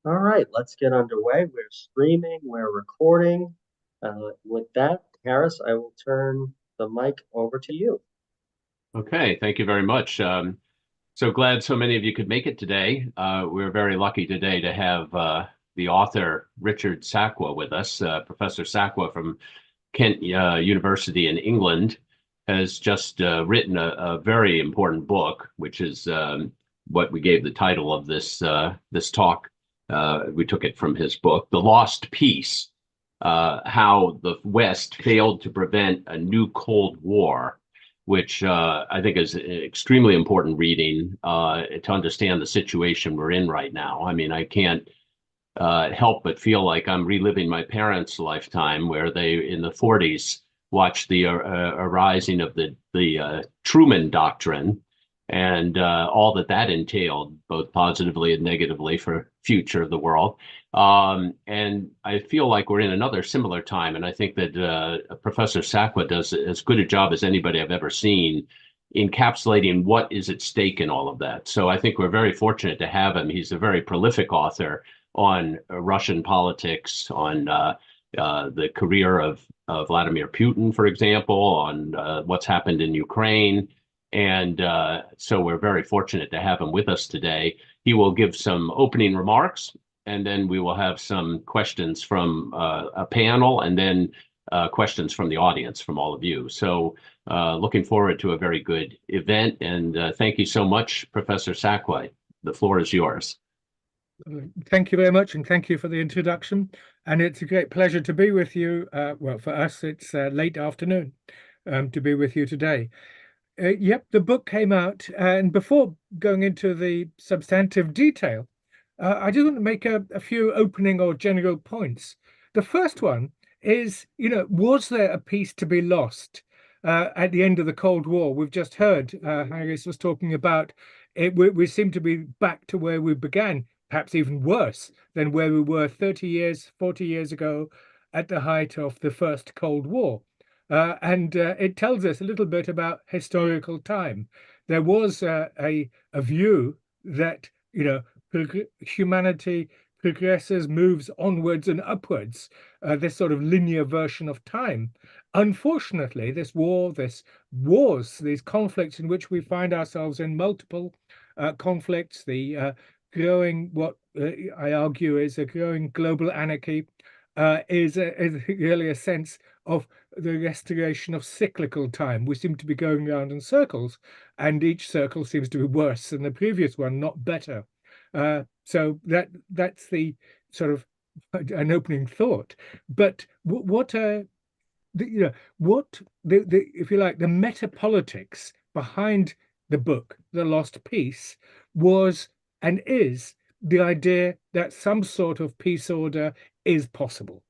All right, let's get underway. We're streaming, we're recording. With that, Harris, I will turn the mic over to you. Okay, thank you very much. So glad so many of you could make it today. We're very lucky today to have the author Richard Sakwa with us. Professor Sakwa from Kent University in England has just written a very important book, which is what we gave the title of this talk. We took it from his book, The Lost Peace, how the West failed to prevent a new Cold War, which I think is extremely important reading to understand the situation we're in right now. I mean, I can't help but feel like I'm reliving my parents' lifetime, where they, in the 40s, watched the arising of the Truman Doctrine and all that that entailed, both positively and negatively for future of the world. And I feel like we're in another similar time, and I think that Professor Sakwa does as good a job as anybody I've ever seen encapsulating what is at stake in all of that. So I think we're very fortunate to have him. He's a very prolific author on Russian politics, on the career of Vladimir Putin, for example, on what's happened in Ukraine. And so we're very fortunate to have him with us today. He will give some opening remarks, and then we will have some questions from a panel, and then questions from the audience, from all of you. So looking forward to a very good event. And thank you so much, Professor Sakwa. The floor is yours. Thank you very much, and thank you for the introduction. And it's a great pleasure to be with you. Well, for us, it's late afternoon to be with you today. Yep, the book came out, and before going into the substantive detail, I just want to make a few opening or general points. The first one is, was there a peace to be lost at the end of the Cold War? We've just heard Harris was talking about it. We seem to be back to where we began, perhaps even worse than where we were 30 years, 40 years ago at the height of the first Cold War. And it tells us a little bit about historical time. There was a view that, humanity progresses, moves onwards and upwards, this sort of linear version of time. Unfortunately, these conflicts in which we find ourselves in, multiple conflicts, the growing, what I argue is a growing global anarchy, is really a sense of the restoration of cyclical time. We seem to be going around in circles, and each circle seems to be worse than the previous one, not better. So that's the sort of an opening thought. But if you like, the metapolitics behind the book, The Lost Peace, was and is the idea that some sort of peace order is possible.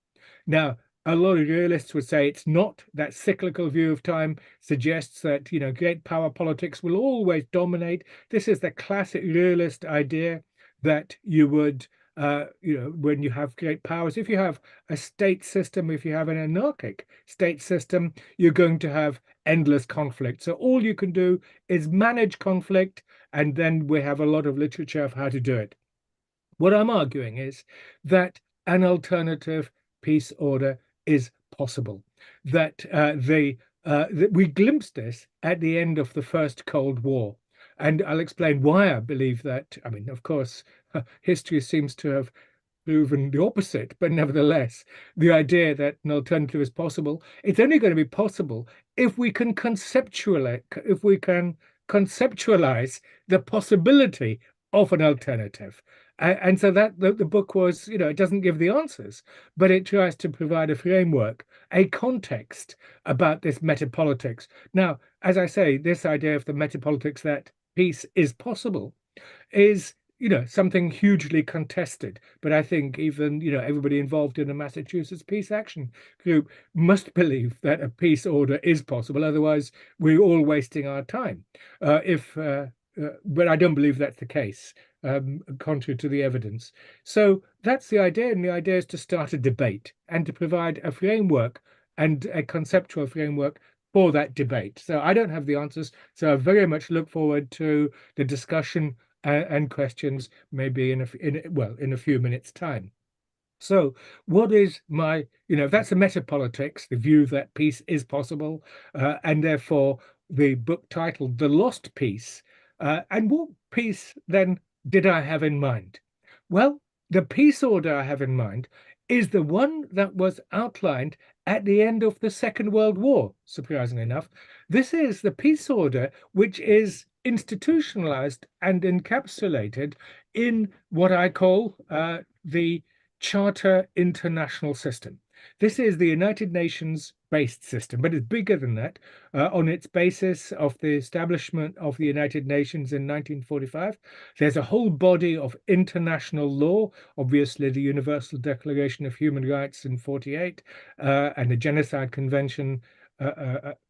Now, a lot of realists would say it's not. That cyclical view of time suggests that, great power politics will always dominate. This is the classic realist idea that you would, when you have great powers, if you have a state system, if you have an anarchic state system, you're going to have endless conflict. So all you can do is manage conflict, and then we have a lot of literature of how to do it. What I'm arguing is that an alternative peace order is possible, that we glimpsed this at the end of the first Cold War. And I'll explain why I believe that. I mean, of course, history seems to have proven the opposite, but nevertheless, the idea that an alternative is possible, it's only going to be possible if we can conceptualize the possibility of an alternative. And so that the book was, it doesn't give the answers, but it tries to provide a framework, a context about this metapolitics. Now, as I say, this idea of the metapolitics that peace is possible is, something hugely contested. But I think even, everybody involved in the Massachusetts Peace Action Group must believe that a peace order is possible. Otherwise, we're all wasting our time. But I don't believe that's the case, contrary to the evidence. So that's the idea. And the idea is to start a debate and to provide a framework and a conceptual framework for that debate. So I don't have the answers. So I very much look forward to the discussion and questions maybe in a few minutes' time. So what is my, that's a metapolitics, the view that peace is possible, and therefore the book titled The Lost Peace. And what peace then did I have in mind? Well, the peace order I have in mind is the one that was outlined at the end of the Second World War, surprisingly enough. This is the peace order which is institutionalized and encapsulated in what I call the Charter International System. This is the United Nations based system, but it's bigger than that. On its basis of the establishment of the United Nations in 1945, there's a whole body of international law, obviously the Universal Declaration of Human Rights in 48, and the Genocide Convention,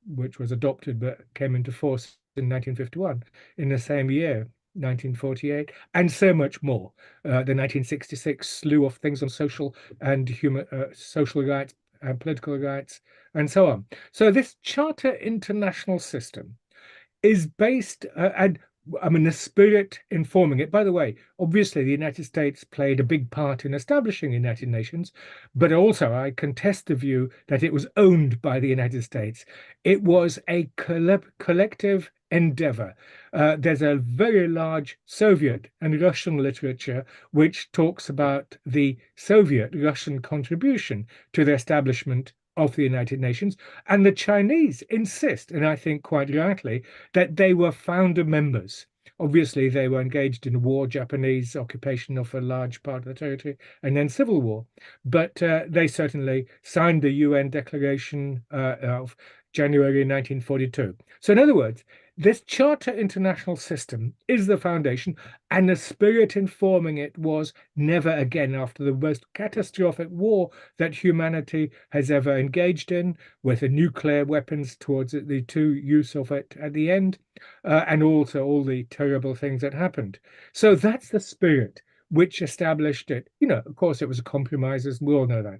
which was adopted but came into force in 1951 in the same year. 1948, and so much more. The 1966 slew of things on social and social rights and political rights, and so on. So this Charter International System is based, and I mean, the spirit informing it. By the way, obviously, the United States played a big part in establishing the United Nations, but also I contest the view that it was owned by the United States. It was a collective endeavor. There's a very large Soviet and Russian literature which talks about the Soviet-Russian contribution to the establishment of the United Nations. And the Chinese insist, and I think quite rightly, that they were founder members. Obviously, they were engaged in war, Japanese occupation of a large part of the territory, and then civil war. But they certainly signed the UN Declaration of January 1942. So in other words, this Charter International System is the foundation, and the spirit informing it was never again, after the most catastrophic war that humanity has ever engaged in, with the nuclear weapons towards the use of it at the end, and also all the terrible things that happened. So that's the spirit which established it. Of course, it was a compromise, as we all know that.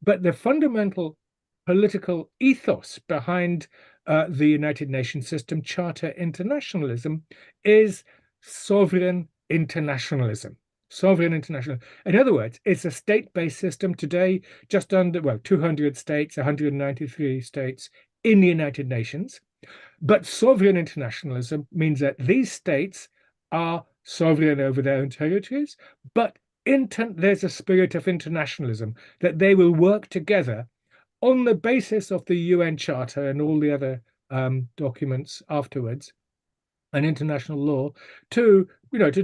But the fundamental political ethos behind the United Nations system, Charter Internationalism, is sovereign internationalism. Sovereign international. In other words, it's a state-based system today, just under, 200 states, 193 states in the United Nations. But sovereign internationalism means that these states are sovereign over their own territories, but there's a spirit of internationalism, that they will work together on the basis of the UN Charter and all the other documents afterwards, and international law, to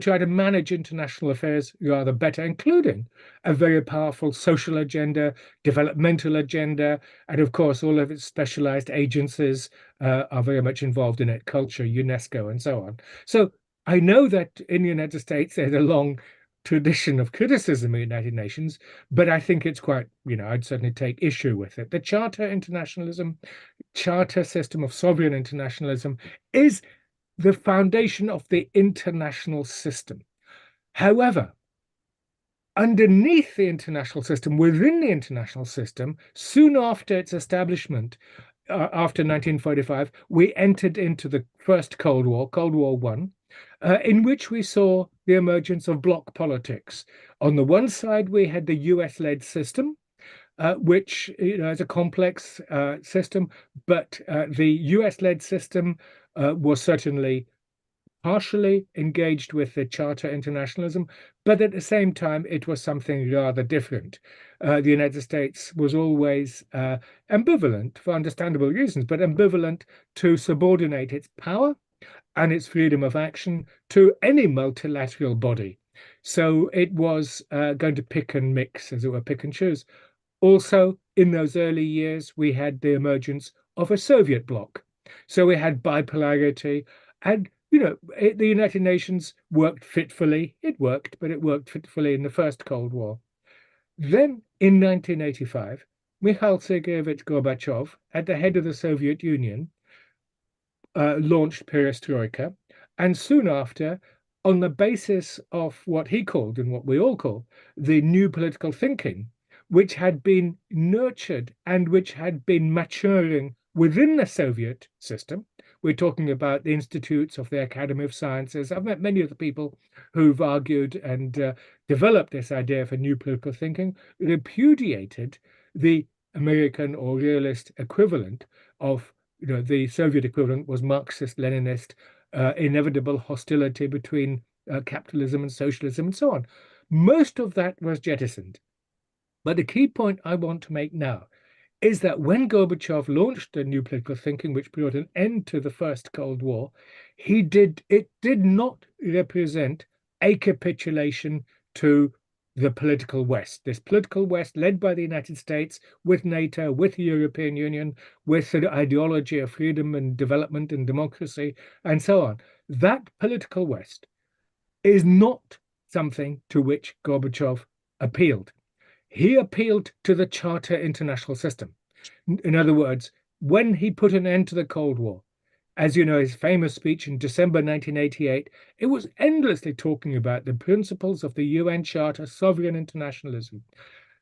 try to manage international affairs rather better, including a very powerful social agenda, developmental agenda, and of course all of its specialized agencies are very much involved in it, culture, UNESCO, and so on. So I know that in the United States there's a long tradition of criticism of the United Nations, but I think it's quite, I'd certainly take issue with it. The Charter Internationalism, Charter system of sovereign internationalism, is the foundation of the international system. However, underneath the international system, within the international system, soon after its establishment, after 1945, we entered into the first Cold War, Cold War I, in which we saw the emergence of bloc politics. On the one side, we had the US-led system, which is a complex system, but the US-led system was certainly partially engaged with the Charter Internationalism, but at the same time, it was something rather different. The United States was always ambivalent, for understandable reasons, but ambivalent to subordinate its power and its freedom of action to any multilateral body. So it was going to pick and mix, as it were, pick and choose. Also, in those early years, we had the emergence of a Soviet bloc. So we had bipolarity, and the United Nations worked fitfully. It worked, but it worked fitfully in the first Cold War. Then, in 1985, Mikhail Sergeyevich Gorbachev, at the head of the Soviet Union, launched perestroika, and soon after, on the basis of what he called, and what we all call, the new political thinking, which had been nurtured and which had been maturing within the Soviet system, We're talking about the institutes of the Academy of Sciences. I've met many of the people who've argued and developed this idea for new political thinking, repudiated the American or realist equivalent of, the Soviet equivalent was Marxist, Leninist, inevitable hostility between capitalism and socialism and so on. Most of that was jettisoned. But the key point I want to make now is that when Gorbachev launched the new political thinking, which brought an end to the first Cold War, it did not represent a capitulation to the political West. This political West led by the United States, with NATO, with the European Union, with the ideology of freedom and development and democracy, and so on. That political West is not something to which Gorbachev appealed. He appealed to the Charter international system. In other words, when he put an end to the Cold War, as you know, his famous speech in December 1988, it was endlessly talking about the principles of the UN Charter, sovereign internationalism.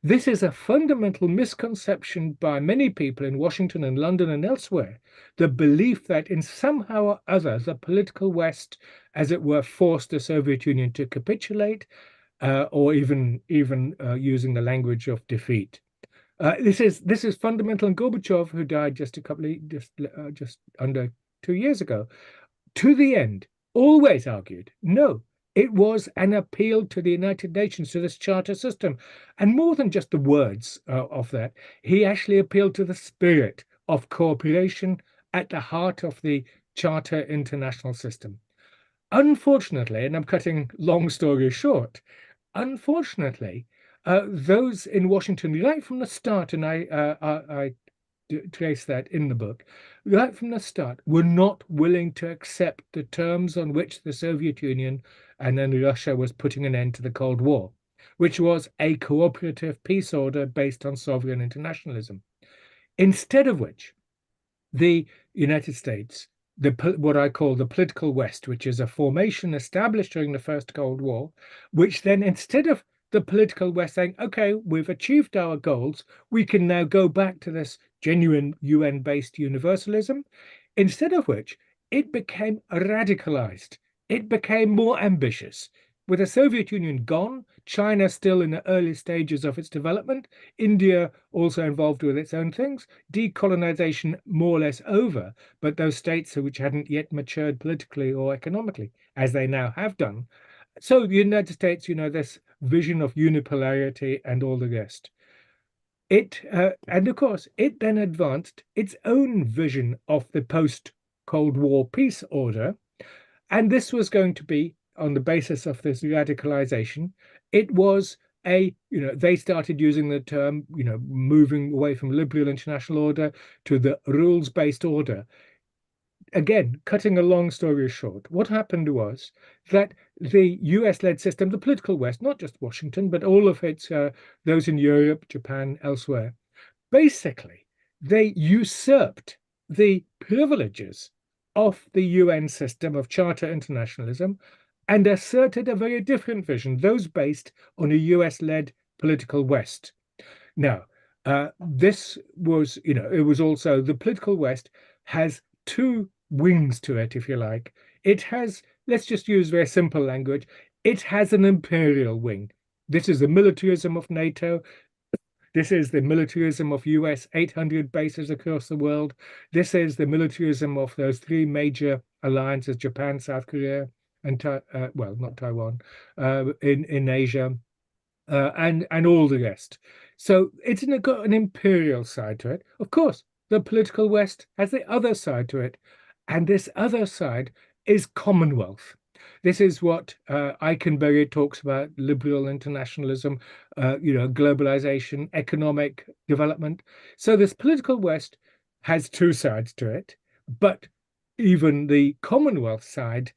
This is a fundamental misconception by many people in Washington and London and elsewhere, the belief that in somehow or other the political West, as it were, forced the Soviet Union to capitulate, or even using the language of defeat. This is fundamental. And Gorbachev, who died just under 2 years ago, to the end, always argued, no, it was an appeal to the United Nations, to this charter system. And more than just the words of that, he actually appealed to the spirit of cooperation at the heart of the charter international system. Unfortunately, and I'm cutting long story short, unfortunately, those in Washington, right from the start, and I trace that in the book, right from the start, were not willing to accept the terms on which the Soviet Union and then Russia was putting an end to the Cold War, which was a cooperative peace order based on sovereign internationalism. Instead of which, the United States, what I call the political West, which is a formation established during the First Cold War, which then, instead of the political West saying, okay, we've achieved our goals, we can now go back to this genuine UN-based universalism, instead of which it became radicalized. It became more ambitious. With the Soviet Union gone, China still in the early stages of its development, India also involved with its own things, decolonization more or less over, but those states which hadn't yet matured politically or economically, as they now have done. So the United States, this vision of unipolarity and all the rest. And of course, it then advanced its own vision of the post-Cold War peace order. And this was going to be on the basis of this radicalization. It was they started using the term, moving away from liberal international order to the rules-based order. Again, cutting a long story short, what happened was that the US-led system, the political West, not just Washington, but all of its, those in Europe, Japan, elsewhere, basically, they usurped the privileges of the UN system of charter internationalism and asserted a very different vision, those based on a US-led political West. Now, this was, it was also the political West has two wings to it, if you like. It has, let's just use very simple language, it has an imperial wing. This is the militarism of NATO. This is the militarism of US 800 bases across the world. This is the militarism of those three major alliances, Japan, South Korea, and well, not Taiwan, in Asia, and all the rest. So it's got an imperial side to it. Of course, the political West has the other side to it. And this other side is Commonwealth. This is what Eikenberry talks about, liberal internationalism, globalization, economic development. So this political West has two sides to it, but even the Commonwealth side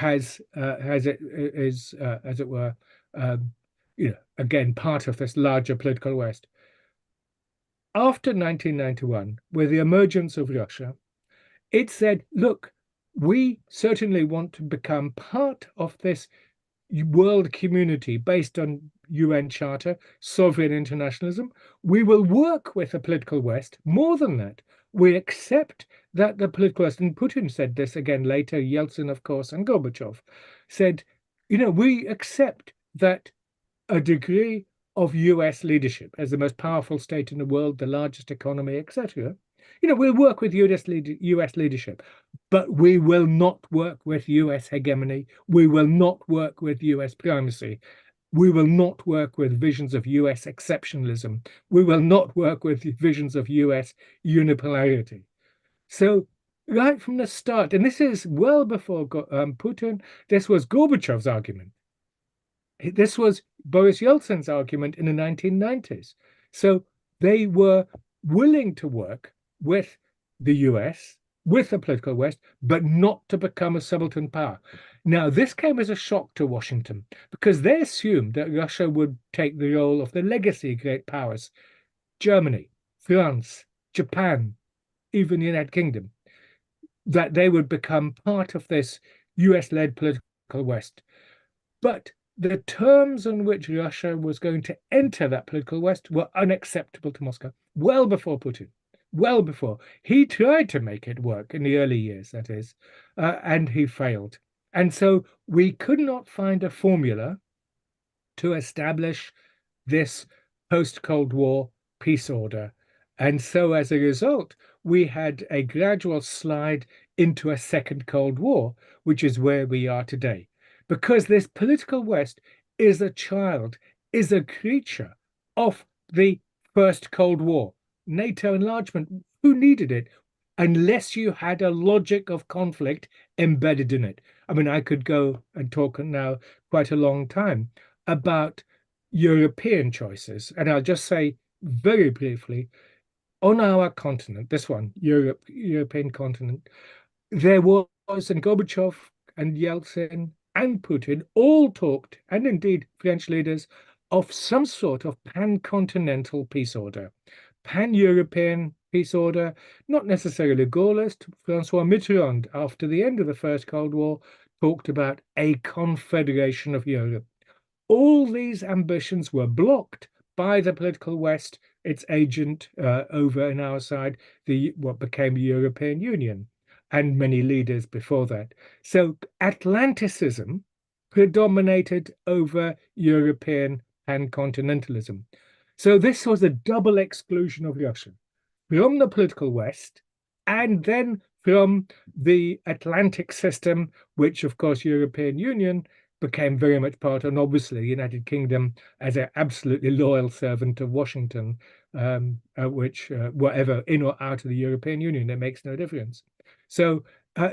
is, as it were, again, part of this larger political West. After 1991, with the emergence of Russia, it said, look, we certainly want to become part of this world community based on UN Charter, sovereign internationalism. We will work with the political West. More than that, we accept that the political West, and Putin said this again later, Yeltsin, of course, and Gorbachev said, we accept that a degree of US leadership as the most powerful state in the world, the largest economy, etc. We'll work with US leadership, but we will not work with US hegemony. We will not work with US primacy. We will not work with visions of US exceptionalism. We will not work with visions of US unipolarity. So right from the start, and this is well before Putin, this was Gorbachev's argument. This was Boris Yeltsin's argument in the 1990s. So they were willing to work with the US, with the political West, but not to become a subaltern power. Now, this came as a shock to Washington because they assumed that Russia would take the role of the legacy great powers, Germany, France, Japan, even the United Kingdom, that they would become part of this US-led political West. But the terms on which Russia was going to enter that political West were unacceptable to Moscow, well before Putin, well before. He tried to make it work in the early years, that is, and he failed. And so we could not find a formula to establish this post-Cold War peace order. And so as a result, we had a gradual slide into a second Cold War, which is where we are today. Because this political West is a child, is a creature of the first Cold War. NATO enlargement, who needed it? Unless you had a logic of conflict embedded in it. I mean, I could go and talk now quite a long time about European choices. And I'll just say very briefly, on our continent, this one, European continent, there was, and Gorbachev and Yeltsin and Putin all talked, and indeed French leaders, of some sort of pan-continental peace order, pan-European peace order, not necessarily Gaullist. François Mitterrand, after the end of the First Cold War, talked about a confederation of Europe. All these ambitions were blocked by the political West, its agent over in our side, what became the European Union, and many leaders before that. So Atlanticism predominated over European pan-continentalism. So this was a double exclusion of Russia from the political West and then from the Atlantic system, which of course European Union became very much part, and obviously the United Kingdom as an absolutely loyal servant of Washington, which whatever in or out of the European Union, it makes no difference. So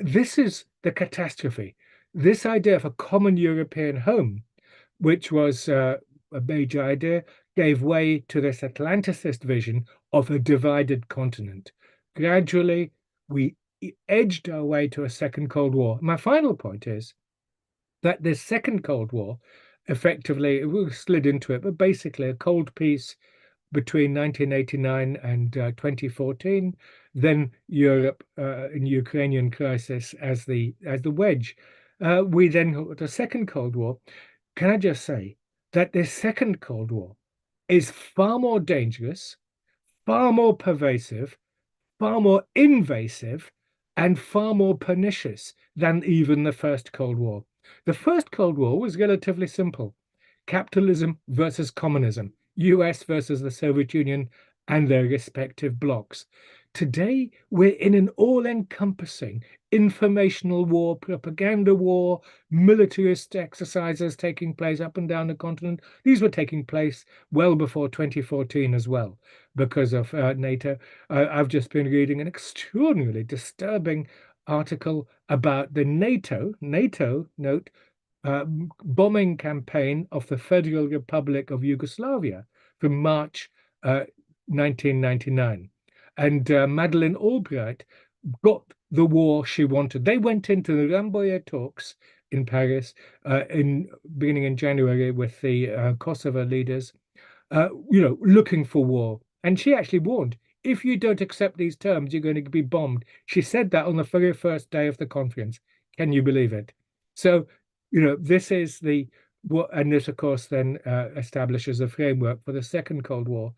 this is the catastrophe. This idea of a common European home, which was a major idea, gave way to this Atlanticist vision of a divided continent. Gradually, we edged our way to a second Cold War. My final point is that this second Cold War, effectively, we slid into it, but basically a cold peace between 1989 and 2014, then Europe in Ukrainian crisis as the wedge. We then got the second Cold War. Can I just say that this second Cold War is far more dangerous, far more pervasive, far more invasive, and far more pernicious than even the first Cold War. The first Cold War was relatively simple. Capitalism versus communism, US versus the Soviet Union and their respective blocs. Today, we're in an all-encompassing informational war, propaganda war, militarist exercises taking place up and down the continent. These were taking place well before 2014 as well, because of NATO. I've just been reading an extraordinarily disturbing article about the NATO, note, bombing campaign of the Federal Republic of Yugoslavia from March 1999. And Madeleine Albright got the war she wanted. They went into the Rambouillet talks in Paris beginning in January with the Kosovo leaders, looking for war. And she actually warned, if you don't accept these terms, you're going to be bombed. She said that on the very first day of the conference. Can you believe it? So, this is and this, of course, then establishes a framework for the second Cold War.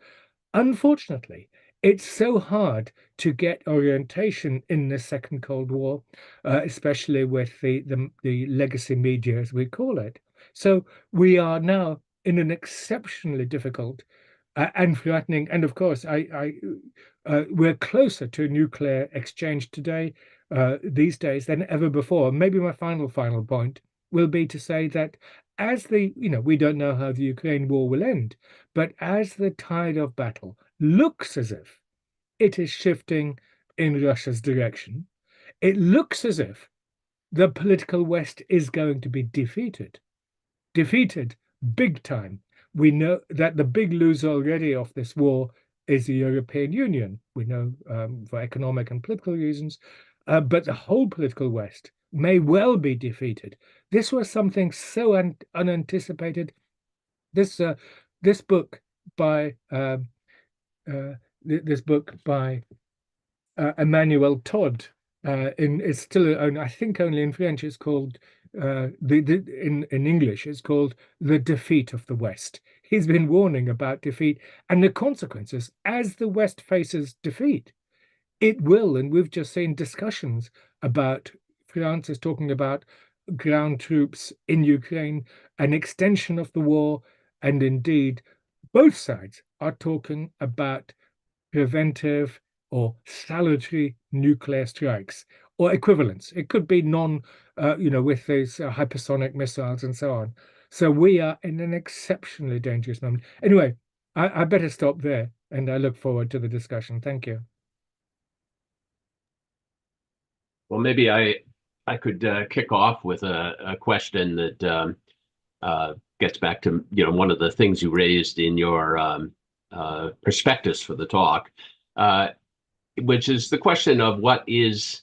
Unfortunately, It's so hard to get orientation in the Second Cold War, especially with the legacy media, as we call it. So we are now in an exceptionally difficult and threatening, and of course, we're closer to nuclear exchange today, these days than ever before. Maybe my final point will be to say that we don't know how the Ukraine war will end, but as the tide of battle looks as if it is shifting in Russia's direction, it looks as if the political West is going to be defeated big time. We know that the big loser already of this war is the European Union. We know for economic and political reasons, but the whole political West may well be defeated. This was something so unanticipated. This this book by this book by Emmanuel Todd it's still I think only in French. It's called in English it's called The Defeat of the West. He's been warning about defeat and the consequences as the West faces defeat. It will, and we've just seen discussions about France is talking about ground troops in Ukraine, an extension of the war, and indeed both sides are talking about preventive or salutary nuclear strikes or equivalents. It could be with these hypersonic missiles and so on. So we are in an exceptionally dangerous moment. Anyway, I better stop there, and I look forward to the discussion. Thank you. Well, maybe I could kick off with a question that gets back to one of the things you raised in your prospectus for the talk, which is the question of is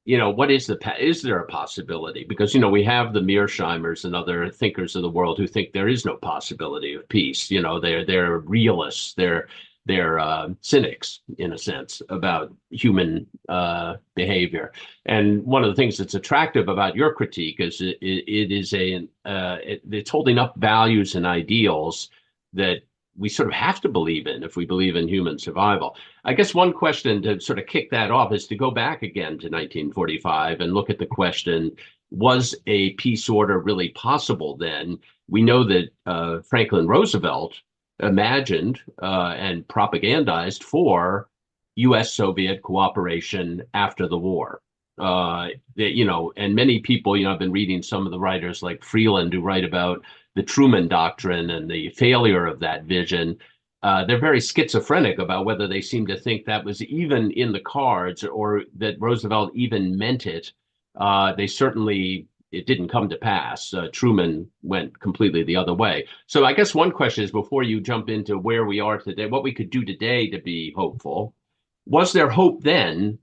there a possibility? Because we have the Mearsheimers and other thinkers of the world who think there is no possibility of peace. They're realists. They're cynics in a sense about human behavior. And one of the things that's attractive about your critique is it's holding up values and ideals that we sort of have to believe in if we believe in human survival. I guess one question to sort of kick that off is to go back again to 1945 and look at the question, was a peace order really possible then? We know that Franklin Roosevelt imagined and propagandized for U.S.-Soviet cooperation after the war. And many people, I've been reading some of the writers like Freeland who write about the Truman Doctrine and the failure of that vision. They're very schizophrenic about whether they seem to think that was even in the cards or that Roosevelt even meant it. It didn't come to pass. Truman went completely the other way. So I guess one question is, before you jump into where we are today, what we could do today to be hopeful, was there hope then?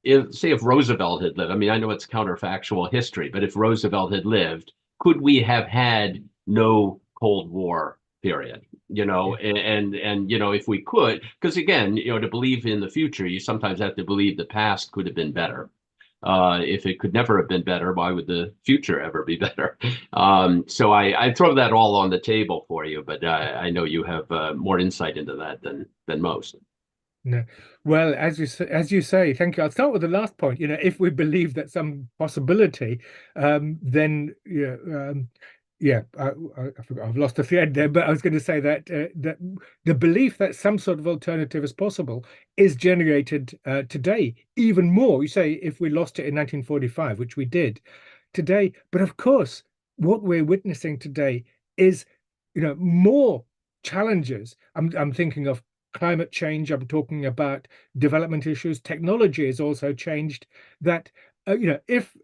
If Roosevelt had lived, I mean, I know it's counterfactual history, but if Roosevelt had lived, could we have had no Cold War period? And if we could, because again, to believe in the future, you sometimes have to believe the past could have been better. If it could never have been better, why would the future ever be better? So I throw that all on the table for you, but I know you have more insight into that than most. No. Well, as you say, thank you. I'll start with the last point. If we believe that some possibility, then I forgot, I've lost the thread there, but I was going to say that that the belief that some sort of alternative is possible is generated today even more. You say if we lost it in 1945, which we did today, but of course, what we're witnessing today is more challenges. I'm thinking of climate change. I'm talking about development issues. Technology has also changed. That if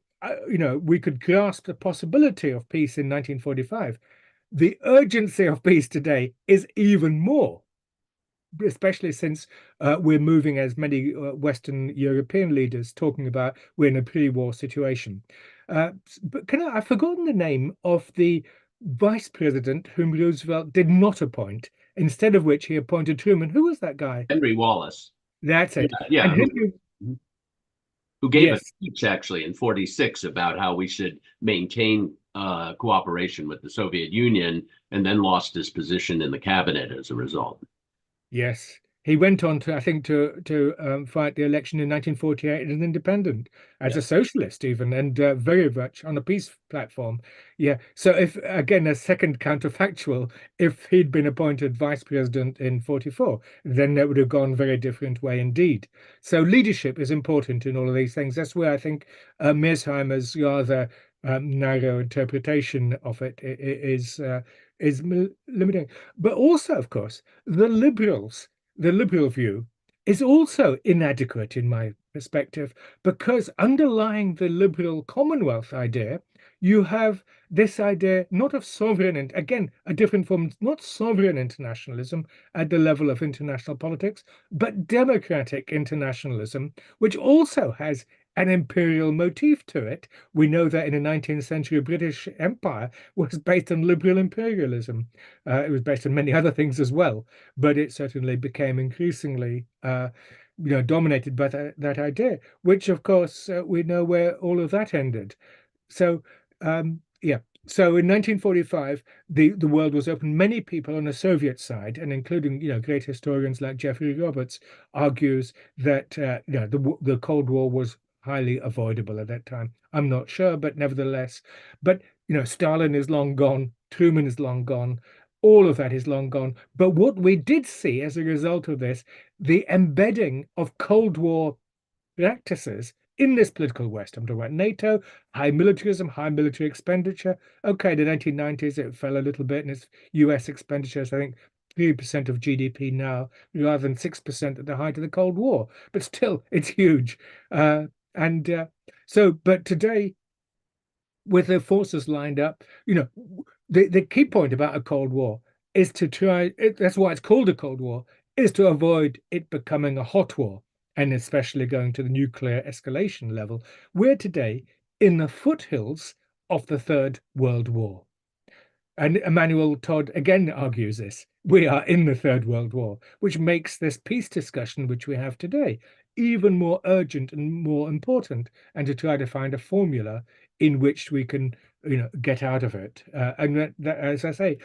we could grasp the possibility of peace in 1945, the urgency of peace today is even more, especially since we're moving, as many Western European leaders talking about, we're in a pre-war situation. But I've forgotten the name of the vice president whom Roosevelt did not appoint, instead of which he appointed Truman. Who was that guy? Henry Wallace. That's it. Yeah. And who gave yes. a speech actually in 46 about how we should maintain cooperation with the Soviet Union, and then lost his position in the cabinet as a result. Yes. He went on to, I think, to fight the election in 1948 as an independent, as Yeah. a socialist even, and very much on a peace platform. Yeah. So if, again, a second counterfactual, if he'd been appointed vice president in 44, then it would have gone a very different way indeed. So leadership is important in all of these things. That's where I think Mearsheimer's rather narrow interpretation of it is limiting. But also, of course, the liberal view is also inadequate in my perspective, because underlying the liberal Commonwealth idea, you have this idea not of sovereign, and again, a different form, not sovereign internationalism at the level of international politics, but democratic internationalism, which also has an imperial motif to it. We know that in the 19th century British Empire was based on liberal imperialism. It was based on many other things as well, but it certainly became increasingly dominated by that idea, which of course we know where all of that ended. So yeah. So in 1945, the world was open. Many people on the Soviet side, and including great historians like Jeffrey Roberts, argues that the Cold War was highly avoidable at that time. I'm not sure, but nevertheless, but Stalin is long gone, Truman is long gone, all of that is long gone. But what we did see as a result of this, the embedding of Cold War practices in this political West. I'm talking about NATO, high militarism, high military expenditure. Okay, the 1990s, it fell a little bit, and its US expenditure is, I think, 3% of GDP now, rather than 6% at the height of the Cold War. But still, it's huge. But today, with the forces lined up, the key point about a Cold War is to try, that's why it's called a Cold War, is to avoid it becoming a hot war, and especially going to the nuclear escalation level. We're today in the foothills of the Third World War. And Emmanuel Todd again argues this. We are in the Third World War, which makes this peace discussion, which we have today, even more urgent and more important, and to try to find a formula in which we can, get out of it. And that, as I say,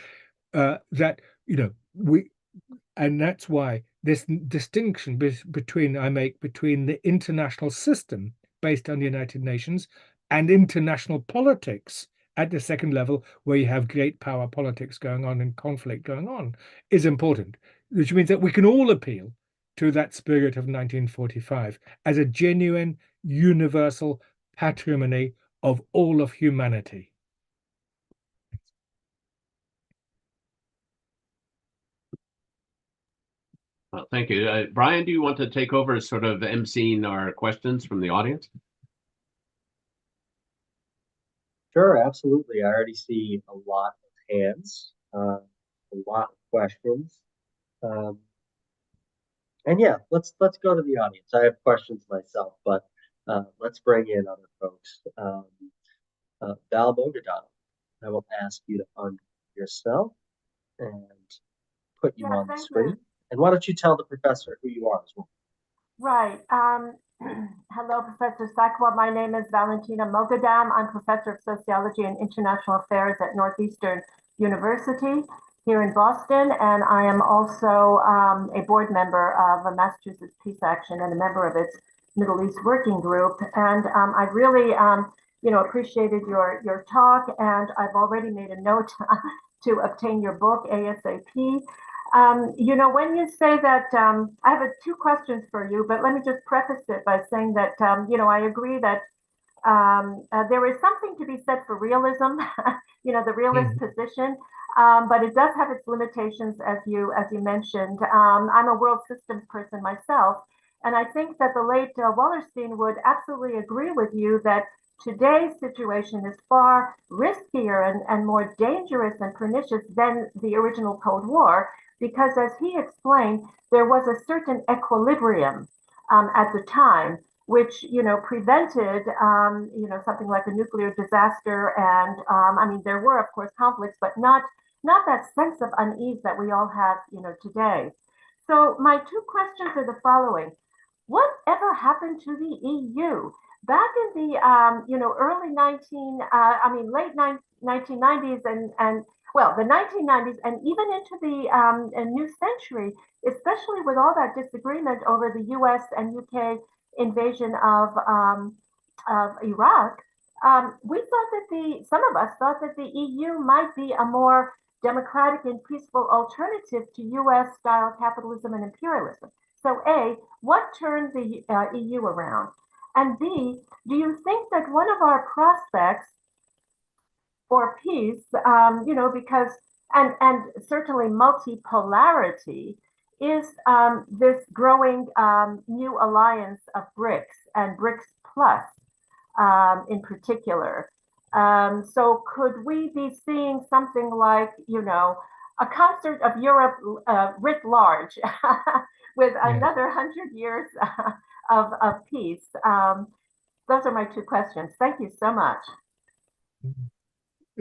that we, and that's why this distinction I make between the international system based on the United Nations and international politics at the second level, where you have great power politics going on and conflict going on, is important, which means that we can all appeal to that spirit of 1945 as a genuine universal patrimony of all of humanity. Well, thank you. Brian, do you want to take over as sort of emceeing our questions from the audience? Sure, absolutely. I already see a lot of hands, a lot of questions. And yeah, let's go to the audience. I have questions myself, but let's bring in other folks. Val Mogadam, I will ask you to unmute yourself and put you on the screen. And why don't you tell the professor who you are as well? Right. Hello, Professor Sakwa. My name is Valentina Mogadam. I'm professor of sociology and international affairs at Northeastern University here in Boston, and I am also a board member of Massachusetts Peace Action and a member of its Middle East Working Group. And I really, appreciated your talk, and I've already made a note to obtain your book ASAP. When you say that, I have two questions for you, but let me just preface it by saying that, I agree that there is something to be said for realism, the realist position, but it does have its limitations, as you mentioned. I'm a world systems person myself, and I think that the late Wallerstein would absolutely agree with you that today's situation is far riskier and more dangerous and pernicious than the original Cold War, because as he explained, there was a certain equilibrium at the time, which prevented something like a nuclear disaster. And there were of course conflicts, but not that sense of unease that we all have today. So my two questions are the following: whatever happened to the EU back in the early late 1990s and well, the 1990s and even into the new century, especially with all that disagreement over the U.S. and U.K. invasion of Iraq, we thought that some of us thought that the EU might be a more democratic and peaceful alternative to U.S. style capitalism and imperialism. So, A, what turned the EU around? And B, do you think that one of our prospects for peace, because and certainly multipolarity is this growing new alliance of BRICS and BRICS Plus in particular. So could we be seeing something like, a concert of Europe writ large with another 100 years of peace? Those are my two questions. Thank you so much.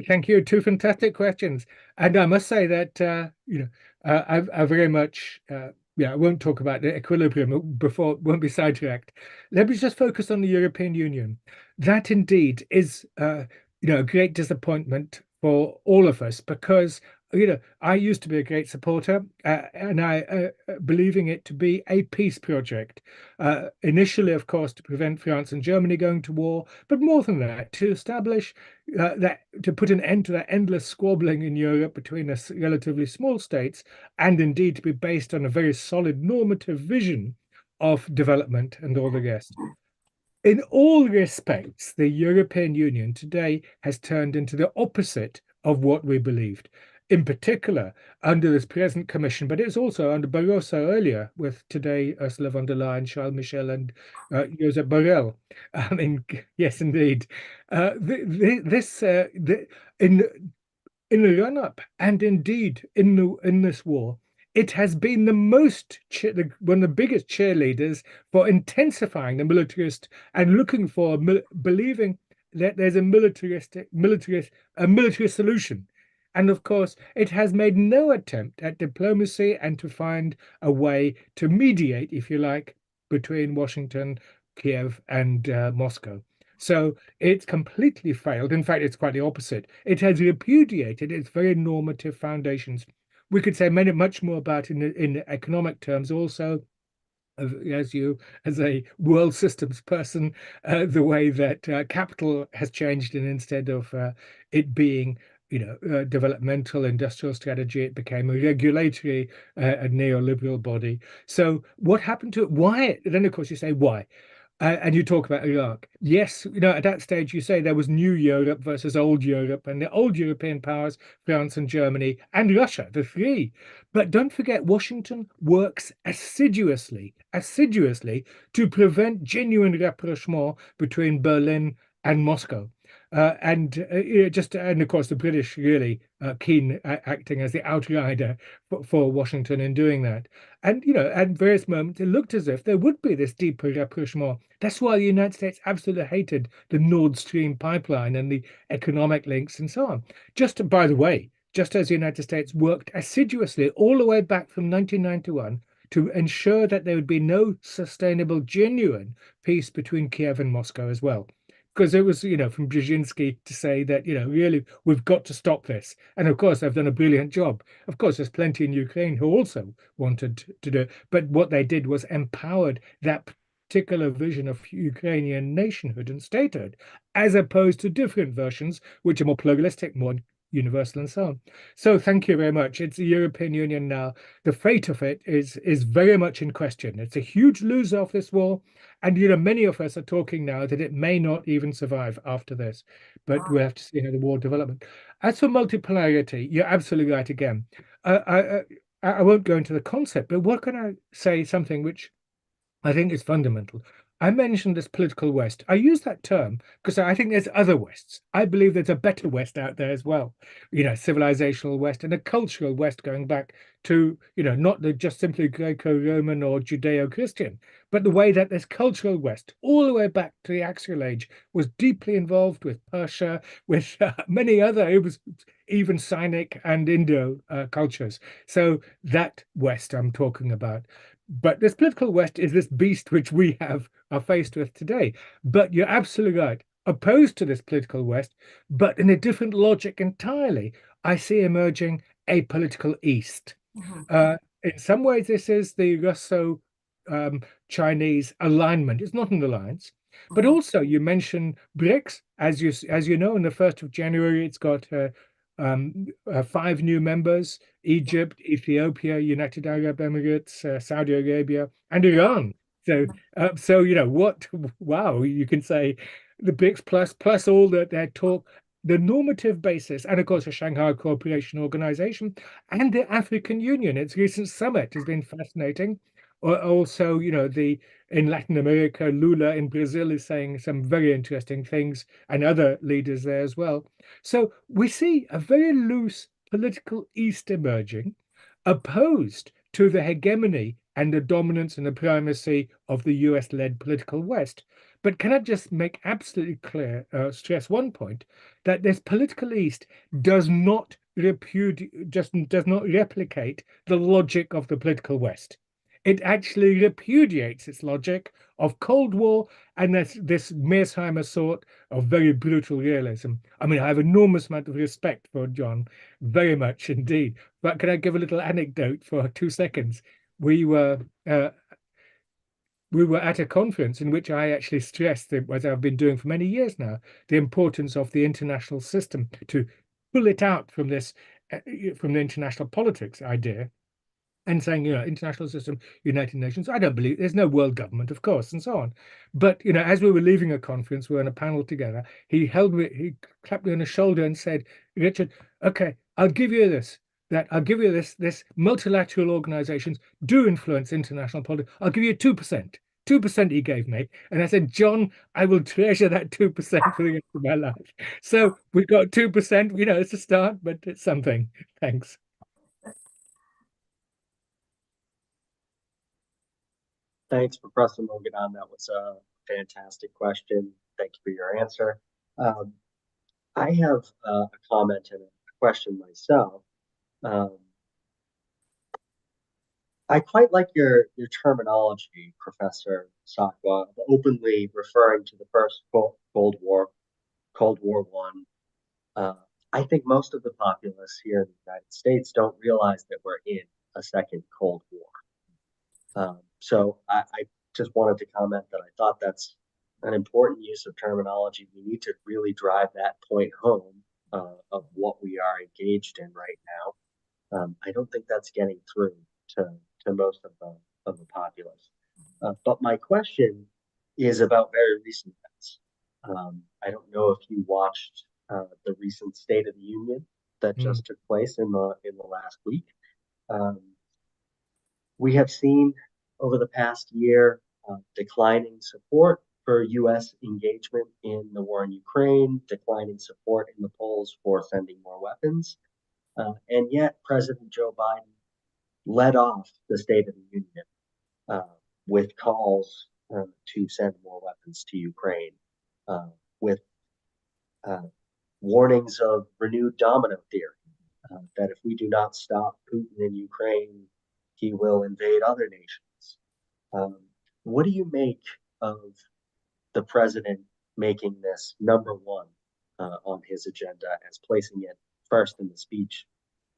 Thank you. Two fantastic questions. And I must say that, I very much, I won't talk about the equilibrium before, won't be sidetracked. Let me just focus on the European Union. That indeed is, a great disappointment for all of us because, I used to be a great supporter and I believing it to be a peace project. Initially, of course, to prevent France and Germany going to war, but more than that, to establish to put an end to that endless squabbling in Europe between us relatively small states, and indeed to be based on a very solid normative vision of development and all the rest. In all respects, the European Union today has turned into the opposite of what we believed. In particular, under this present commission, but it's also under Barroso earlier, with today Ursula von der Leyen, Charles Michel, and Josep Borrell. I mean, yes, indeed. In the run-up, and indeed in this war, it has been one of the biggest cheerleaders for intensifying the militarist and looking for believing that there's a military solution. And of course, it has made no attempt at diplomacy and to find a way to mediate, if you like, between Washington, Kiev, and Moscow. So it's completely failed. In fact, it's quite the opposite. It has repudiated its very normative foundations. We could say much more about in economic terms also, as a world systems person, the way that capital has changed, and instead of it being developmental industrial strategy, it became a regulatory a neoliberal body. So what happened to it? Why? Then of course you say why? And you talk about Iraq. Yes, at that stage you say there was new Europe versus old Europe, and the old European powers, France and Germany and Russia, the three. But don't forget, Washington works assiduously to prevent genuine rapprochement between Berlin and Moscow. And of course the British really keen acting as the outrider for Washington in doing that. And at various moments it looked as if there would be this deeper rapprochement. That's why the United States absolutely hated the Nord Stream pipeline and the economic links and so on. Just by the way, just as the United States worked assiduously all the way back from 1991 to ensure that there would be no sustainable, genuine peace between Kiev and Moscow as well. Because it was, from Brzezinski to say that, really, we've got to stop this. And of course, they've done a brilliant job. Of course, there's plenty in Ukraine who also wanted to do it. But what they did was empowered that particular vision of Ukrainian nationhood and statehood, as opposed to different versions, which are more pluralistic, more universal and so on. So thank you very much. It's the European Union now. The fate of it is very much in question. It's a huge loser of this war. And, many of us are talking now that it may not even survive after this. But we have to see how the war develops. As for multipolarity, you're absolutely right again. I won't go into the concept, but what can I say something which I think is fundamental? I mentioned this political West. I use that term because I think there's other Wests. I believe there's a better West out there as well, civilizational West and a cultural West going back to, not just simply Greco-Roman or Judeo-Christian, but the way that this cultural West, all the way back to the Axial Age, was deeply involved with Persia, with many other, it was even Cynic and Indo cultures. So that West I'm talking about. But this political West is this beast which we are faced with today. But you're absolutely right. Opposed to this political West, but in a different logic entirely I see emerging a political East. Mhm. In some ways, this is the Russo-Chinese alignment. It's not an alliance, but Mhm. also you mentioned BRICS. As you know, on the 1st of January, it's got 5 new members: Egypt, Ethiopia, United Arab Emirates, Saudi Arabia, and Iran. So you know what? Wow, you can say the BRICS plus all that their talk, the normative basis, and of course the Shanghai Cooperation Organization and the African Union. Its recent summit has been fascinating. Also, you know, the in Latin America, Lula in Brazil is saying some very interesting things, and other leaders there as well. So we see a very loose political East emerging, opposed to the hegemony and the dominance and the primacy of the US-led political West. But can I just make absolutely clear, stress one point, that this political East does not does not replicate the logic of the political West. It actually repudiates its logic of Cold War and this Mearsheimer sort of very brutal realism. I mean, I have enormous amount of respect for John, very much indeed. But can I give a little anecdote for 2 seconds? We were uh, we were at a conference in which I actually stressed, as I've been doing for many years now, the importance of the international system to pull it out from this, from the international politics idea, and saying, you know, international system, United Nations. I don't believe there's no world government, of course, and so on. But, you know, as we were leaving a conference, we were on a panel together. He clapped me on the shoulder and said, Richard, okay, I'll give you this multilateral organizations do influence international politics. I'll give you 2%. 2% he gave me. And I said, John, I will treasure that 2% for the rest of my life. So we've got 2%, you know, it's a start, but it's something. Thanks. Thanks, Professor Mogadam. That was a fantastic question. Thank you for your answer. Um, I have a comment and a question myself. Um, I quite like your terminology, Professor Sakwa, openly referring to the first Cold War, Cold War One. Uh, I think most of the populace here in the United States don't realize that we're in a second Cold War. So I just wanted to comment that I thought that's an important use of terminology. We need to really drive that point home of what we are engaged in right now. I don't think that's getting through to most of the populace. But my question is about very recent events. I don't know if you watched the recent State of the Union that Mm. just took place in the last week. Um, we have seen over the past year declining support for U.S. engagement in the war in Ukraine, declining support in the polls for sending more weapons. And yet, President Joe Biden led off the State of the Union uh, with calls to send more weapons to Ukraine, with uh, warnings of renewed domino theory, that if we do not stop Putin in Ukraine, he will invade other nations. Um, what do you make of the president making this number one on his agenda, as placing it first in the speech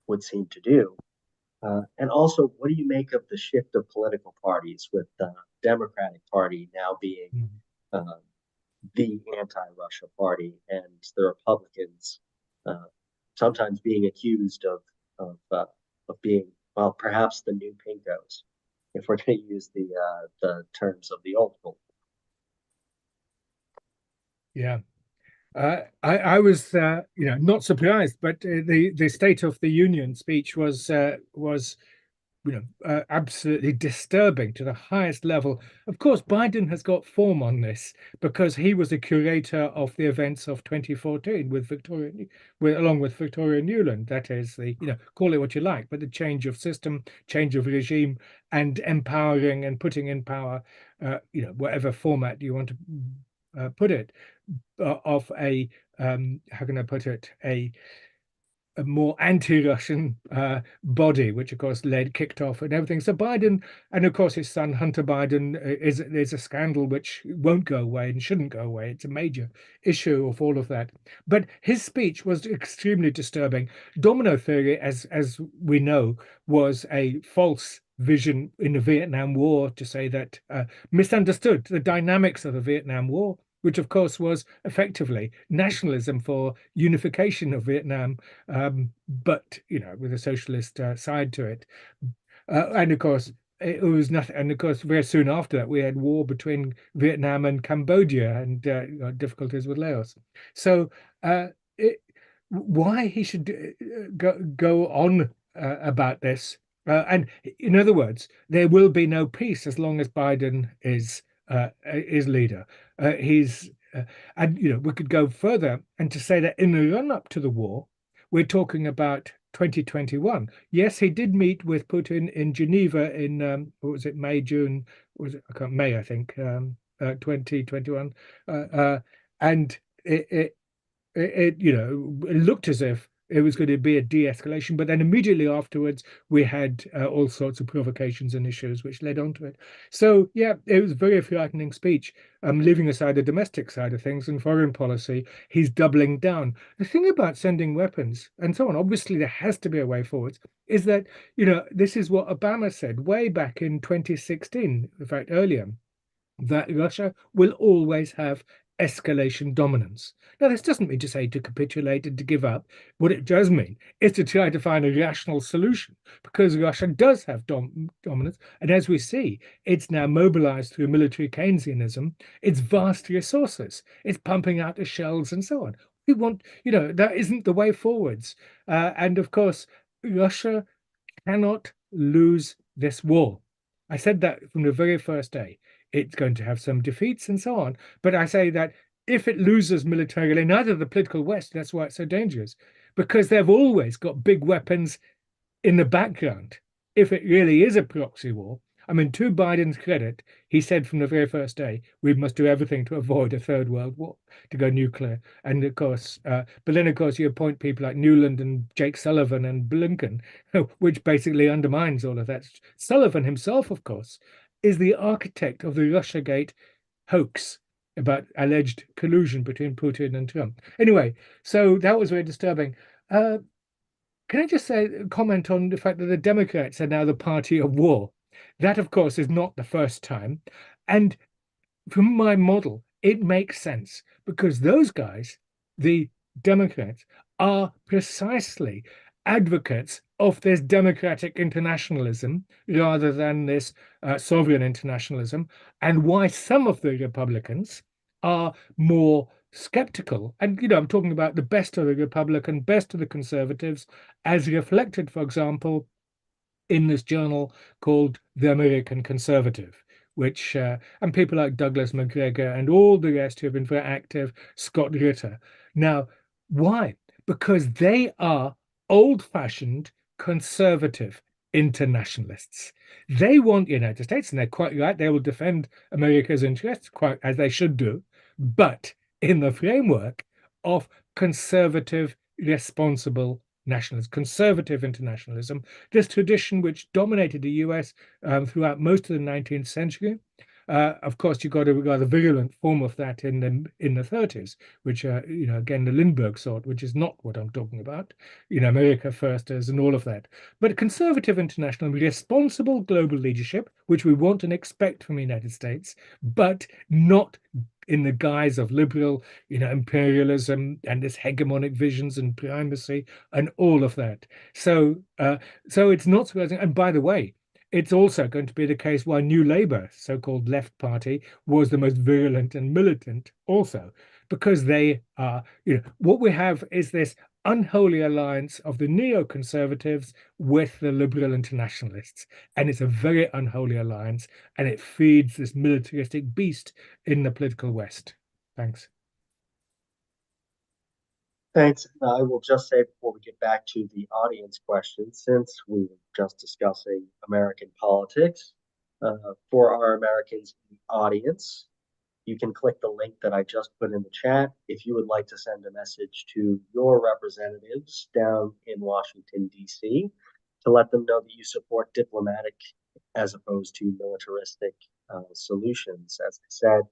would seem to do? And also, what do you make of the shift of political parties, with the Democratic Party now being Mm. uh, the anti-Russia party, and the Republicans uh, sometimes being accused of being, well, perhaps the new pinkos, if we're going to use the terms of the old school. Yeah. I was, you know, not surprised, but the State of the Union speech was, you know, absolutely disturbing to the highest level. Of course, Biden has got form on this because he was a curator of the events of 2014 with along with Victoria Nuland. That is the, you know, call it what you like, but the change of system, change of regime, and empowering and putting in power, you know, whatever format you want to put it, of a how can I put it, a more anti-Russian body, which of course kicked off and everything. So Biden, and of course his son Hunter Biden, is a scandal which won't go away and shouldn't go away. It's a major issue of all of that. But his speech was extremely disturbing. Domino theory, as we know, was a false vision in the Vietnam War to say that misunderstood the dynamics of the Vietnam War, which of course was effectively nationalism for unification of Vietnam, but with a socialist side to it. And of course, it was nothing. And of course, very soon after that, we had war between Vietnam and Cambodia, and difficulties with Laos. So, why he should go on about this? And in other words, there will be no peace as long as Biden is leader. He's and we could go further and to say that in the run-up to the war, we're talking about 2021. Yes, he did meet with Putin in Geneva in what was it, May, June? Was it? I can't, May, I think, 2021, and it looked as if it was going to be a de-escalation, but then immediately afterwards we had all sorts of provocations and issues which led on to it. So yeah, it was a very frightening speech. Leaving aside the domestic side of things and foreign policy, he's doubling down. The thing about sending weapons and so on, obviously there has to be a way forward, is that this is what Obama said way back in 2016, in fact earlier, that Russia will always have escalation dominance. Now, this doesn't mean to say to capitulate and to give up. What it does mean is to try to find a rational solution, because Russia does have dominance. And as we see, it's now mobilized through military Keynesianism, its vast resources. It's pumping out the shells and so on. We want, that isn't the way forwards. And of course, Russia cannot lose this war. I said that from the very first day. It's going to have some defeats and so on. But I say that if it loses militarily, neither the political West, that's why it's so dangerous, because they've always got big weapons in the background. If it really is a proxy war, I mean, to Biden's credit, he said from the very first day, we must do everything to avoid a third world war, to go nuclear. And of course, but then of course you appoint people like Newland and Jake Sullivan and Blinken, which basically undermines all of that. Sullivan himself, of course, is the architect of the Russiagate hoax about alleged collusion between Putin and Trump. Anyway, so that was very disturbing. Can I just comment on the fact that the Democrats are now the party of war? That, of course, is not the first time. And from my model, it makes sense because those guys, the Democrats, are precisely advocates of this democratic internationalism rather than this sovereign internationalism, and why some of the Republicans are more skeptical. And, I'm talking about the best of the Republican, best of the conservatives, as reflected, for example, in this journal called The American Conservative, which, and people like Douglas McGregor and all the rest who have been very active, Scott Ritter. Now, why? Because they are old-fashioned conservative internationalists. They want the United States, and they're quite right. They will defend America's interests, quite as they should do, but in the framework of conservative, responsible nationalism, conservative internationalism, this tradition which dominated the US throughout most of the 19th century. Of course, you've got a rather virulent form of that in the 30s, which again the Lindbergh sort, which is not what I'm talking about. America firsters and all of that. But conservative international, responsible global leadership, which we want and expect from the United States, but not in the guise of liberal, imperialism and this hegemonic visions and primacy and all of that. So it's not surprising. And by the way, it's also going to be the case why New Labour, so-called left party, was the most virulent and militant also, because they are, what we have is this unholy alliance of the neoconservatives with the liberal internationalists. And it's a very unholy alliance, and it feeds this militaristic beast in the political West. Thanks. Thanks. I will just say before we get back to the audience questions, since we were just discussing American politics, for our Americans in the audience, you can click the link that I just put in the chat if you would like to send a message to your representatives down in Washington, D.C., to let them know that you support diplomatic as opposed to militaristic solutions. As I said,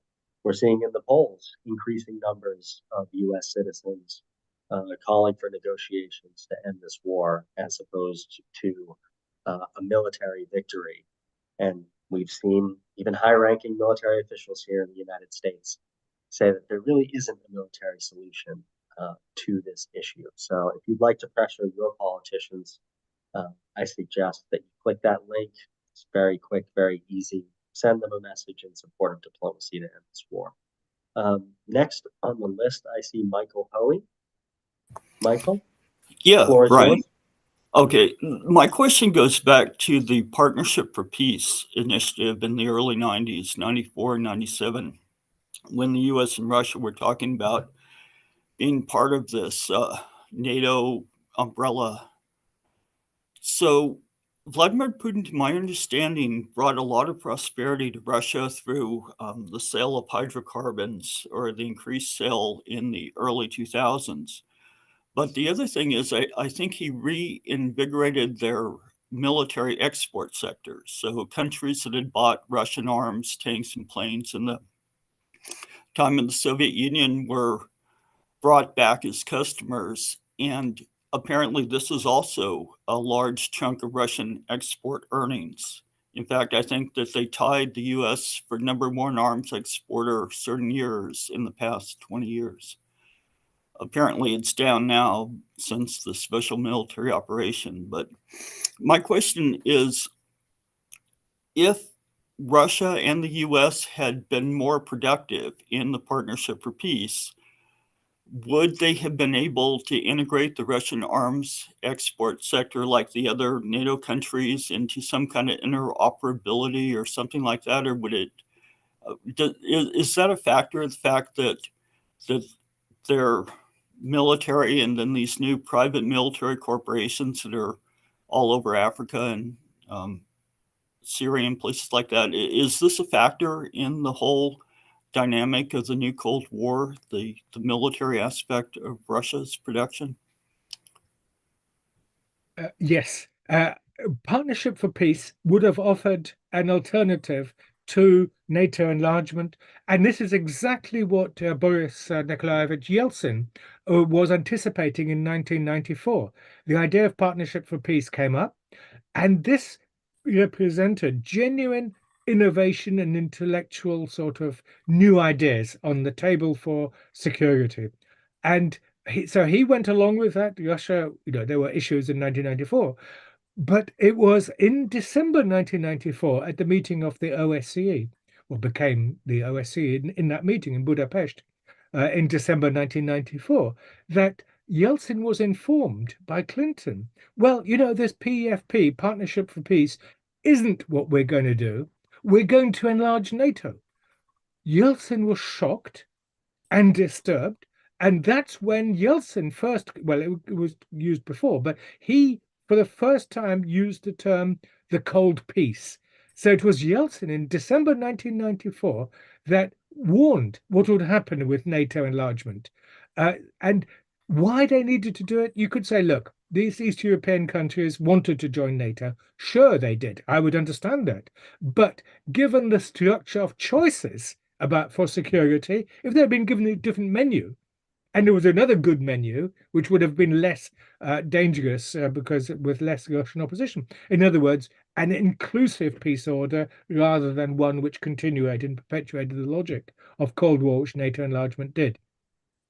we're seeing in the polls increasing numbers of U.S. citizens calling for negotiations to end this war as opposed to a military victory. And we've seen even high-ranking military officials here in the United States say that there really isn't a military solution to this issue. So if you'd like to pressure your politicians, I suggest that you click that link. It's very quick, very easy. Send them a message in support of diplomacy to end this war. Next on the list, I see Michael Hoey. Michael? Yeah, right. Yours. Okay, my question goes back to the Partnership for Peace initiative in the early 90s, 94, 97, when the US and Russia were talking about being part of this NATO umbrella. So Vladimir Putin, to my understanding, brought a lot of prosperity to Russia through the sale of hydrocarbons or the increased sale in the early 2000s. But the other thing is, I think he reinvigorated their military export sectors. So countries that had bought Russian arms, tanks, and planes in the time of the Soviet Union were brought back as customers. And apparently this is also a large chunk of Russian export earnings. In fact, I think that they tied the US for number one arms exporter certain years in the past 20 years. Apparently it's down now since the special military operation. But my question is, if Russia and the US had been more productive in the Partnership for Peace, would they have been able to integrate the Russian arms export sector like the other NATO countries into some kind of interoperability or something like that? Or would it, is that a factor, the fact that their military and then these new private military corporations that are all over Africa and Syria and places like that, is this a factor in the whole dynamic of the new Cold War, the military aspect of Russia's production? Yes. Partnership for Peace would have offered an alternative to NATO enlargement. And this is exactly what Boris Nikolaevich Yeltsin was anticipating in 1994. The idea of Partnership for Peace came up, and this represented genuine innovation and intellectual sort of new ideas on the table for security. And so he went along with that. Russia, there were issues in 1994, but it was in December 1994 at the meeting of the OSCE, or became the OSCE in that meeting in Budapest in December 1994, that Yeltsin was informed by Clinton, well, this PFP, Partnership for Peace, isn't what we're going to do. We're going to enlarge NATO. Yeltsin was shocked and disturbed. And that's when Yeltsin first, well, it was used before, but he, for the first time, used the term the Cold Peace. So it was Yeltsin in December 1994 that warned what would happen with NATO enlargement. And why they needed to do it, you could say, look, these East European countries wanted to join NATO. Sure, they did. I would understand that. But given the structure of choices for security, if they had been given a different menu, and there was another good menu, which would have been less dangerous because with less Russian opposition. In other words, an inclusive peace order rather than one which continued and perpetuated the logic of Cold War, which NATO enlargement did.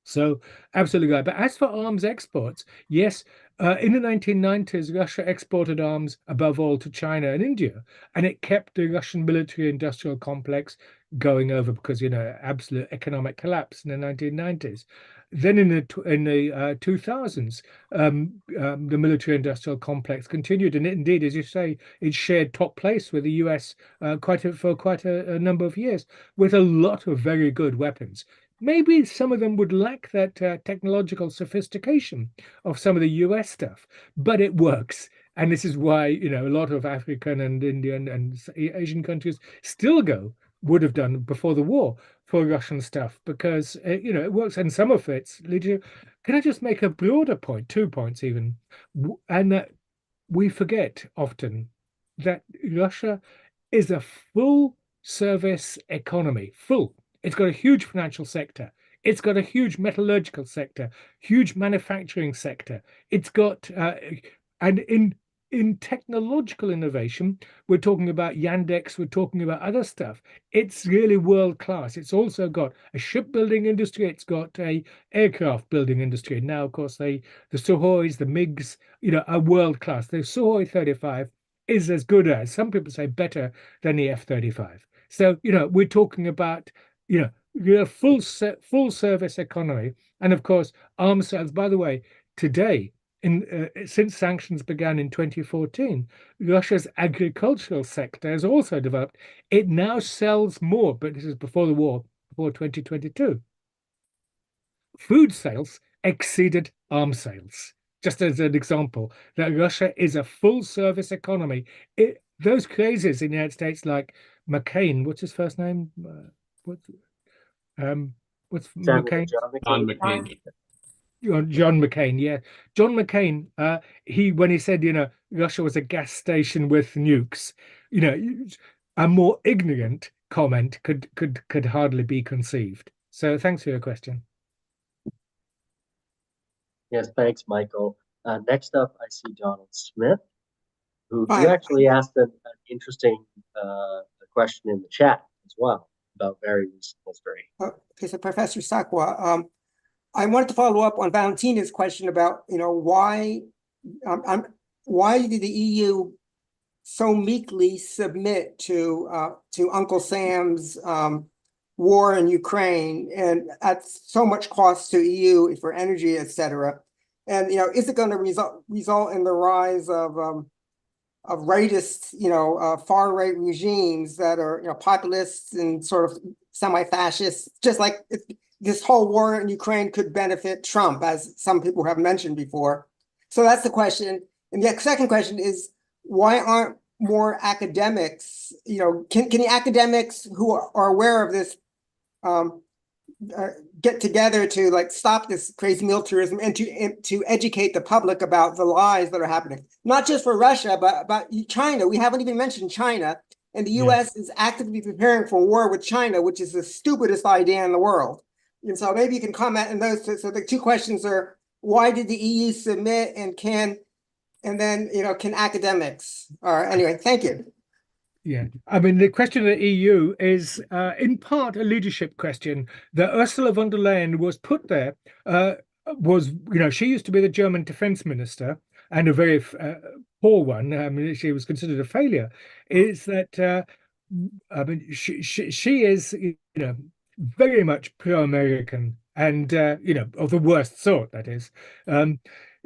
So absolutely right. But as for arms exports, yes, in the 1990s, Russia exported arms above all to China and India, and it kept the Russian military-industrial complex going over because, absolute economic collapse in the 1990s. Then in the 2000s, the military-industrial complex continued, and indeed, as you say, it shared top place with the US for quite a number of years, with a lot of very good weapons. Maybe some of them would lack that technological sophistication of some of the US stuff, but it works. And this is why, a lot of African and Indian and Asian countries still go would have done before the war for Russian stuff, because it works, and some of it's leadership. Can I just make a broader point, 2 points even, and that we forget often that Russia is a full service economy, full. It's got a huge financial sector. It's got a huge metallurgical sector, huge manufacturing sector. It's got, and in technological innovation, we're talking about Yandex, we're talking about other stuff. It's really world class. It's also got a shipbuilding industry. It's got a aircraft building industry. Now, of course, the Suhois, the MiGs, are world class. The Suhoi 35 is as good as, some people say better than the F-35. So, we're talking about, real full service economy. And of course, arms sales, by the way, today, since sanctions began in 2014, Russia's agricultural sector has also developed. It now sells more, but this is before the war, before 2022. Food sales exceeded arms sales, just as an example, that Russia is a full service economy. Those crazes in the United States, like McCain, what's his first name? What's McCain? John McCain. John McCain, yeah. John McCain, when he said, Russia was a gas station with nukes, a more ignorant comment could hardly be conceived. So thanks for your question. Yes, thanks, Michael. Next up, I see Donald Smith, who you actually asked an interesting question in the chat as well about very recent history. Okay, so Professor Sakwa, I wanted to follow up on Valentina's question about, why did the EU so meekly submit to Uncle Sam's war in Ukraine, and at so much cost to EU for energy, etc. And is it going to result in the rise of rightist, far right regimes that are populists and sort of semi-fascist, just like this whole war in Ukraine could benefit Trump, as some people have mentioned before. So that's the question. And the second question is, why aren't more academics, can the academics who are aware of this get together to stop this crazy militarism and to educate the public about the lies that are happening, not just for Russia, but about China? We haven't even mentioned China, and the US is actively preparing for war with China, which is the stupidest idea in the world. And so maybe you can comment on those. So the two questions are, why did the EU submit, and can academics? Anyway, thank you. Yeah, I mean, the question of the EU is in part a leadership question. That Ursula von der Leyen was put there she used to be the German defense minister, and a very poor one. I mean, she was considered a failure. Is that I mean, she is very much pro-American, and of the worst sort, that is, and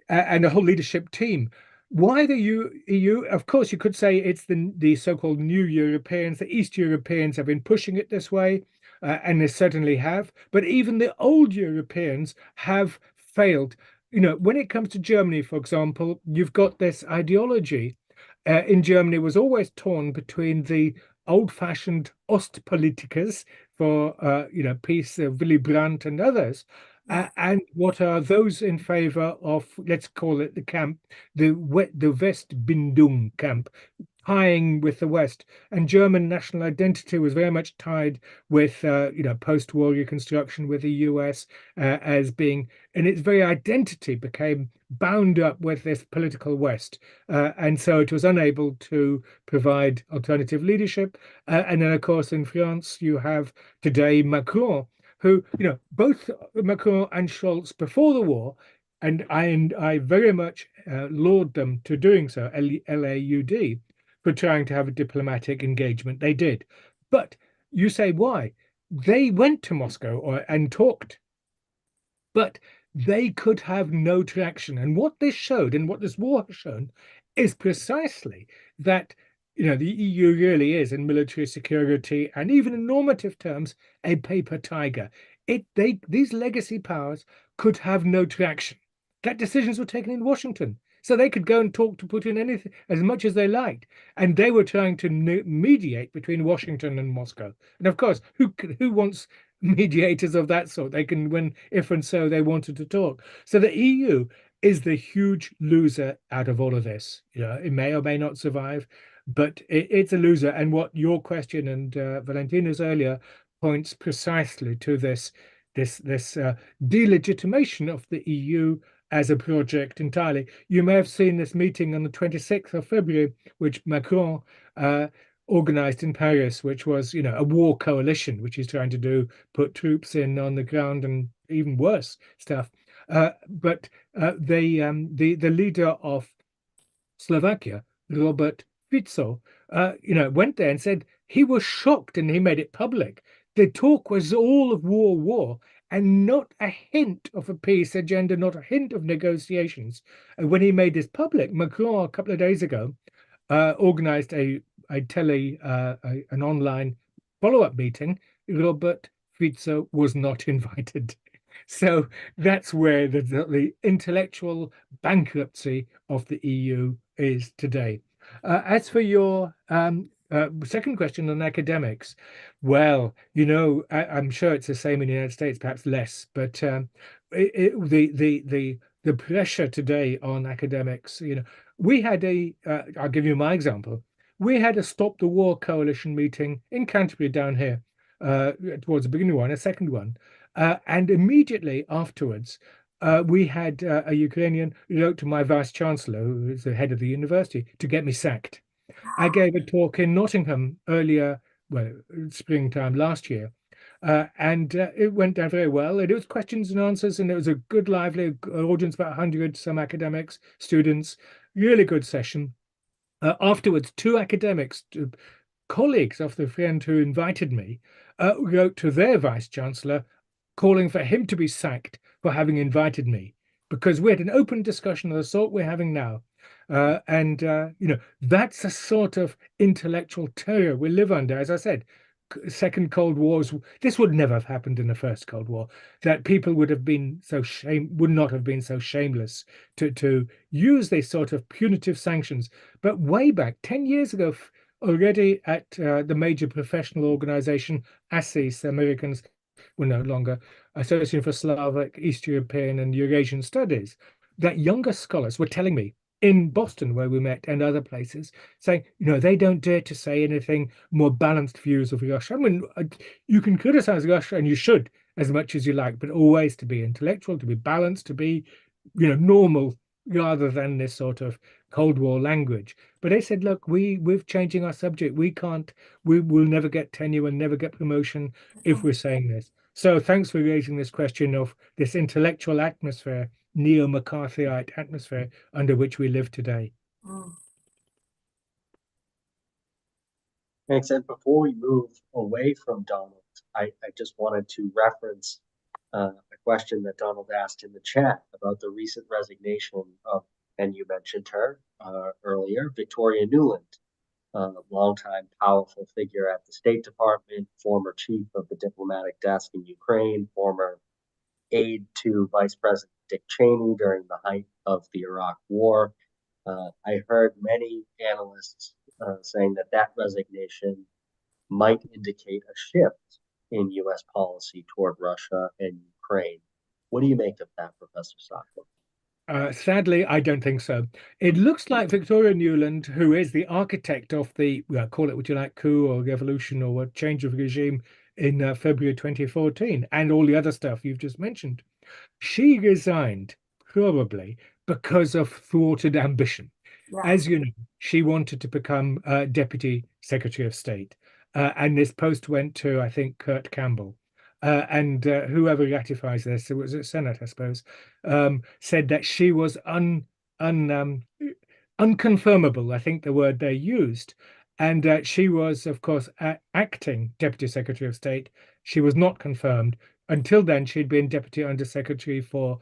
a whole leadership team. Why the EU? Of course, you could say it's the so-called new Europeans. The East Europeans have been pushing it this way, and they certainly have. But even the old Europeans have failed. When it comes to Germany, for example, you've got this ideology in Germany was always torn between the old-fashioned Ostpolitikers for peace, Willy Brandt and others, and what are those in favor of, let's call it the camp, the Westbindung camp, tying with the West. And German national identity was very much tied with post-war reconstruction with the US as being, and its very identity became bound up with this political West, and so it was unable to provide alternative leadership. And then, of course, in France, you have today Macron, who, both Macron and Scholz before the war, and I very much laud them to doing so, LAUD, for trying to have a diplomatic engagement. They did. But you say, why? They went to Moscow and talked, but they could have no traction. And what this showed, and what this war has shown, is precisely that the EU really is, in military security and even in normative terms, a paper tiger. These legacy powers could have no traction. That decisions were taken in Washington. So they could go and talk to Putin anything as much as they liked. And they were trying to mediate between Washington and Moscow. And of course, who wants mediators of that sort? They can, when, if and so they wanted to talk. So the EU is the huge loser out of all of this. It may or may not survive, but it's a loser. And what your question and Valentina's earlier points precisely to this delegitimation of the EU as a project entirely. You may have seen this meeting on the 26th of February, which Macron organized in Paris, which was, a war coalition, which he's trying to do, put troops in on the ground and even worse stuff. But the leader of Slovakia, Robert Fico, went there and said he was shocked, and he made it public. The talk was all of war, and not a hint of a peace agenda, not a hint of negotiations. And when he made this public, Macron, a couple of days ago, organized an online follow-up meeting. Robert Fico was not invited. So that's where the intellectual bankruptcy of the EU is today. As for your second question on academics, well, I'm sure it's the same in the United States, perhaps less, but the pressure today on academics, we had I'll give you my example. We had a Stop the War coalition meeting in Canterbury down here towards the beginning one, a second one. And immediately afterwards, we had a Ukrainian who wrote to my vice chancellor, who is the head of the university, to get me sacked. I gave a talk in Nottingham earlier, springtime last year, and it went down very well. And it was questions and answers, and it was a good, lively audience, about 100 some academics, students, really good session. Afterwards, two academics, colleagues of the friend who invited me, wrote to their vice chancellor, calling for him to be sacked for having invited me, because we had an open discussion of the sort we're having now. That's a sort of intellectual terror we live under. As I said, second Cold Wars, this would never have happened in the first Cold War, that people would not have been so shameless to use these sort of punitive sanctions. But way back 10 years ago, already at the major professional organization, ASSIS, Americans were no longer Association for Slavic, East European and Eurasian Studies, that younger scholars were telling me in Boston, where we met, and other places, saying, they don't dare to say anything more balanced views of Russia. I mean, you can criticize Russia, and you should, as much as you like, but always to be intellectual, to be balanced, to be, normal, rather than this sort of Cold War language. But they said, look, we're changing our subject. We'll never get tenure and never get promotion if we're saying this. So thanks for raising this question of this intellectual atmosphere, neo-McCarthyite atmosphere under which we live today. Thanks. And before we move away from Donald, I just wanted to reference a question that Donald asked in the chat about the recent resignation of, and you mentioned her earlier, Victoria Nuland, longtime powerful figure at the State Department, former chief of the diplomatic desk in Ukraine, former aide to Vice President Dick Cheney during the height of the Iraq War. I heard many analysts saying that resignation might indicate a shift in U.S. policy toward Russia and Ukraine. What do you make of that, Professor Sakwa? Sadly, I don't think so. It looks like Victoria Nuland, who is the architect of the, call it what you like, coup or revolution or a change of regime in February 2014, and all the other stuff you've just mentioned. She resigned probably because of thwarted ambition. Yeah. As you know, she wanted to become Deputy Secretary of State. And this post went to, I think, Kurt Campbell. And whoever ratifies this, it was a Senate, I suppose, said that she was unconfirmable, I think the word they used. And she was, of course, acting Deputy Secretary of State. She was not confirmed. Until then, she'd been Deputy Undersecretary for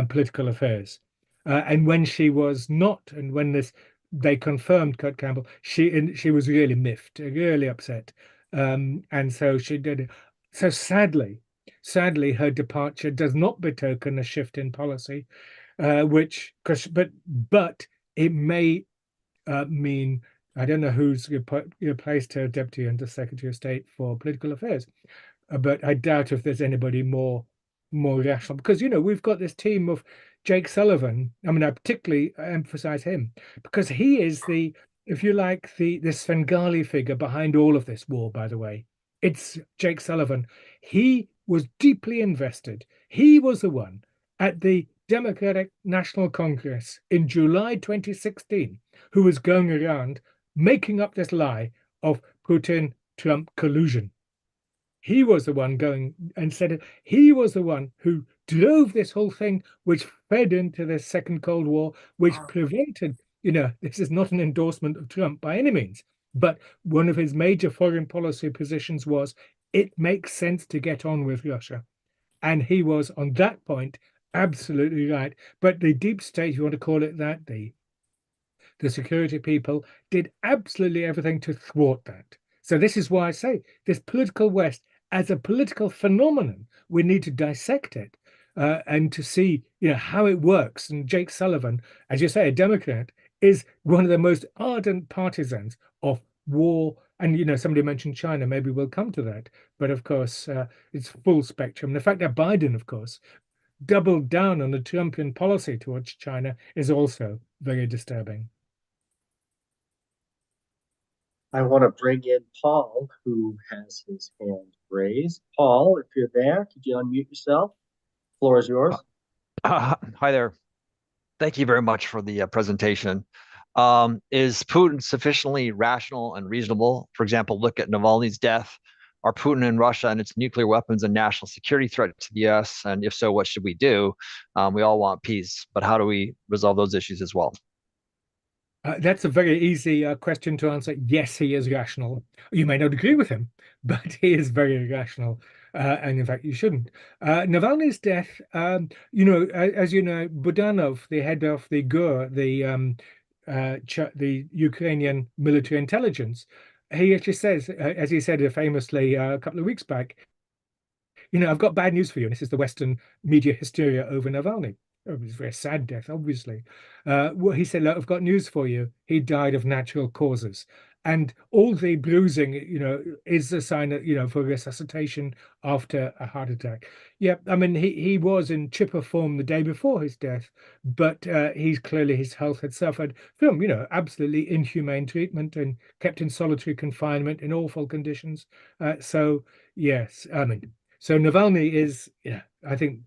Political Affairs. And when she was not, and when they confirmed Kurt Campbell, she was really miffed, really upset. And so she did it. So sadly, her departure does not betoken a shift in policy. but it may mean, I don't know who's replaced her Deputy Under Secretary of State for Political Affairs, but I doubt if there's anybody more rational, because we've got this team of Jake Sullivan. I mean, I particularly emphasize him because he is the, if you like, the Svengali figure behind all of this war, by the way. It's Jake Sullivan. He was deeply invested. He was the one at the Democratic National Congress in July 2016 who was going around making up this lie of Putin-Trump collusion. He was the one going and said it. He was the one who drove this whole thing, which fed into the Second Cold War, which prevented, this is not an endorsement of Trump by any means, but one of his major foreign policy positions was it makes sense to get on with Russia. And he was, on that point, absolutely right. But the deep state, if you want to call it that, the security people did absolutely everything to thwart that. So this is why I say this political West, as a political phenomenon, we need to dissect it and to see, how it works. And Jake Sullivan, as you say, a Democrat, is one of the most ardent partisans of war. And, somebody mentioned China, maybe we'll come to that. But of course, it's full spectrum. The fact that Biden, of course, doubled down on the Trumpian policy towards China is also very disturbing. I want to bring in Paul, who has his hand raised. Paul, if you're there, could you unmute yourself? The floor is yours. Hi there. Thank you very much for the presentation. Is Putin sufficiently rational and reasonable? For example, look at Navalny's death. Are Putin and Russia and its nuclear weapons a national security threat to the US? And if so, what should we do? We all want peace, but how do we resolve those issues as well? That's a very easy question to answer. Yes, he is rational. You may not agree with him, but he is very rational. And in fact, you shouldn't. Navalny's death, as you know, Budanov, the head of the GUR, the Ukrainian military intelligence, he actually says, as he said famously a couple of weeks back, I've got bad news for you. And this is the Western media hysteria over Navalny. It was a very sad death, obviously. Well, he said, look, I've got news for you. He died of natural causes. And all the bruising, is a sign that, for resuscitation after a heart attack. Yeah, I mean, he was in chipper form the day before his death, but he's clearly, his health had suffered from, absolutely inhumane treatment and kept in solitary confinement in awful conditions. So, yes, I mean, so Navalny is, I think,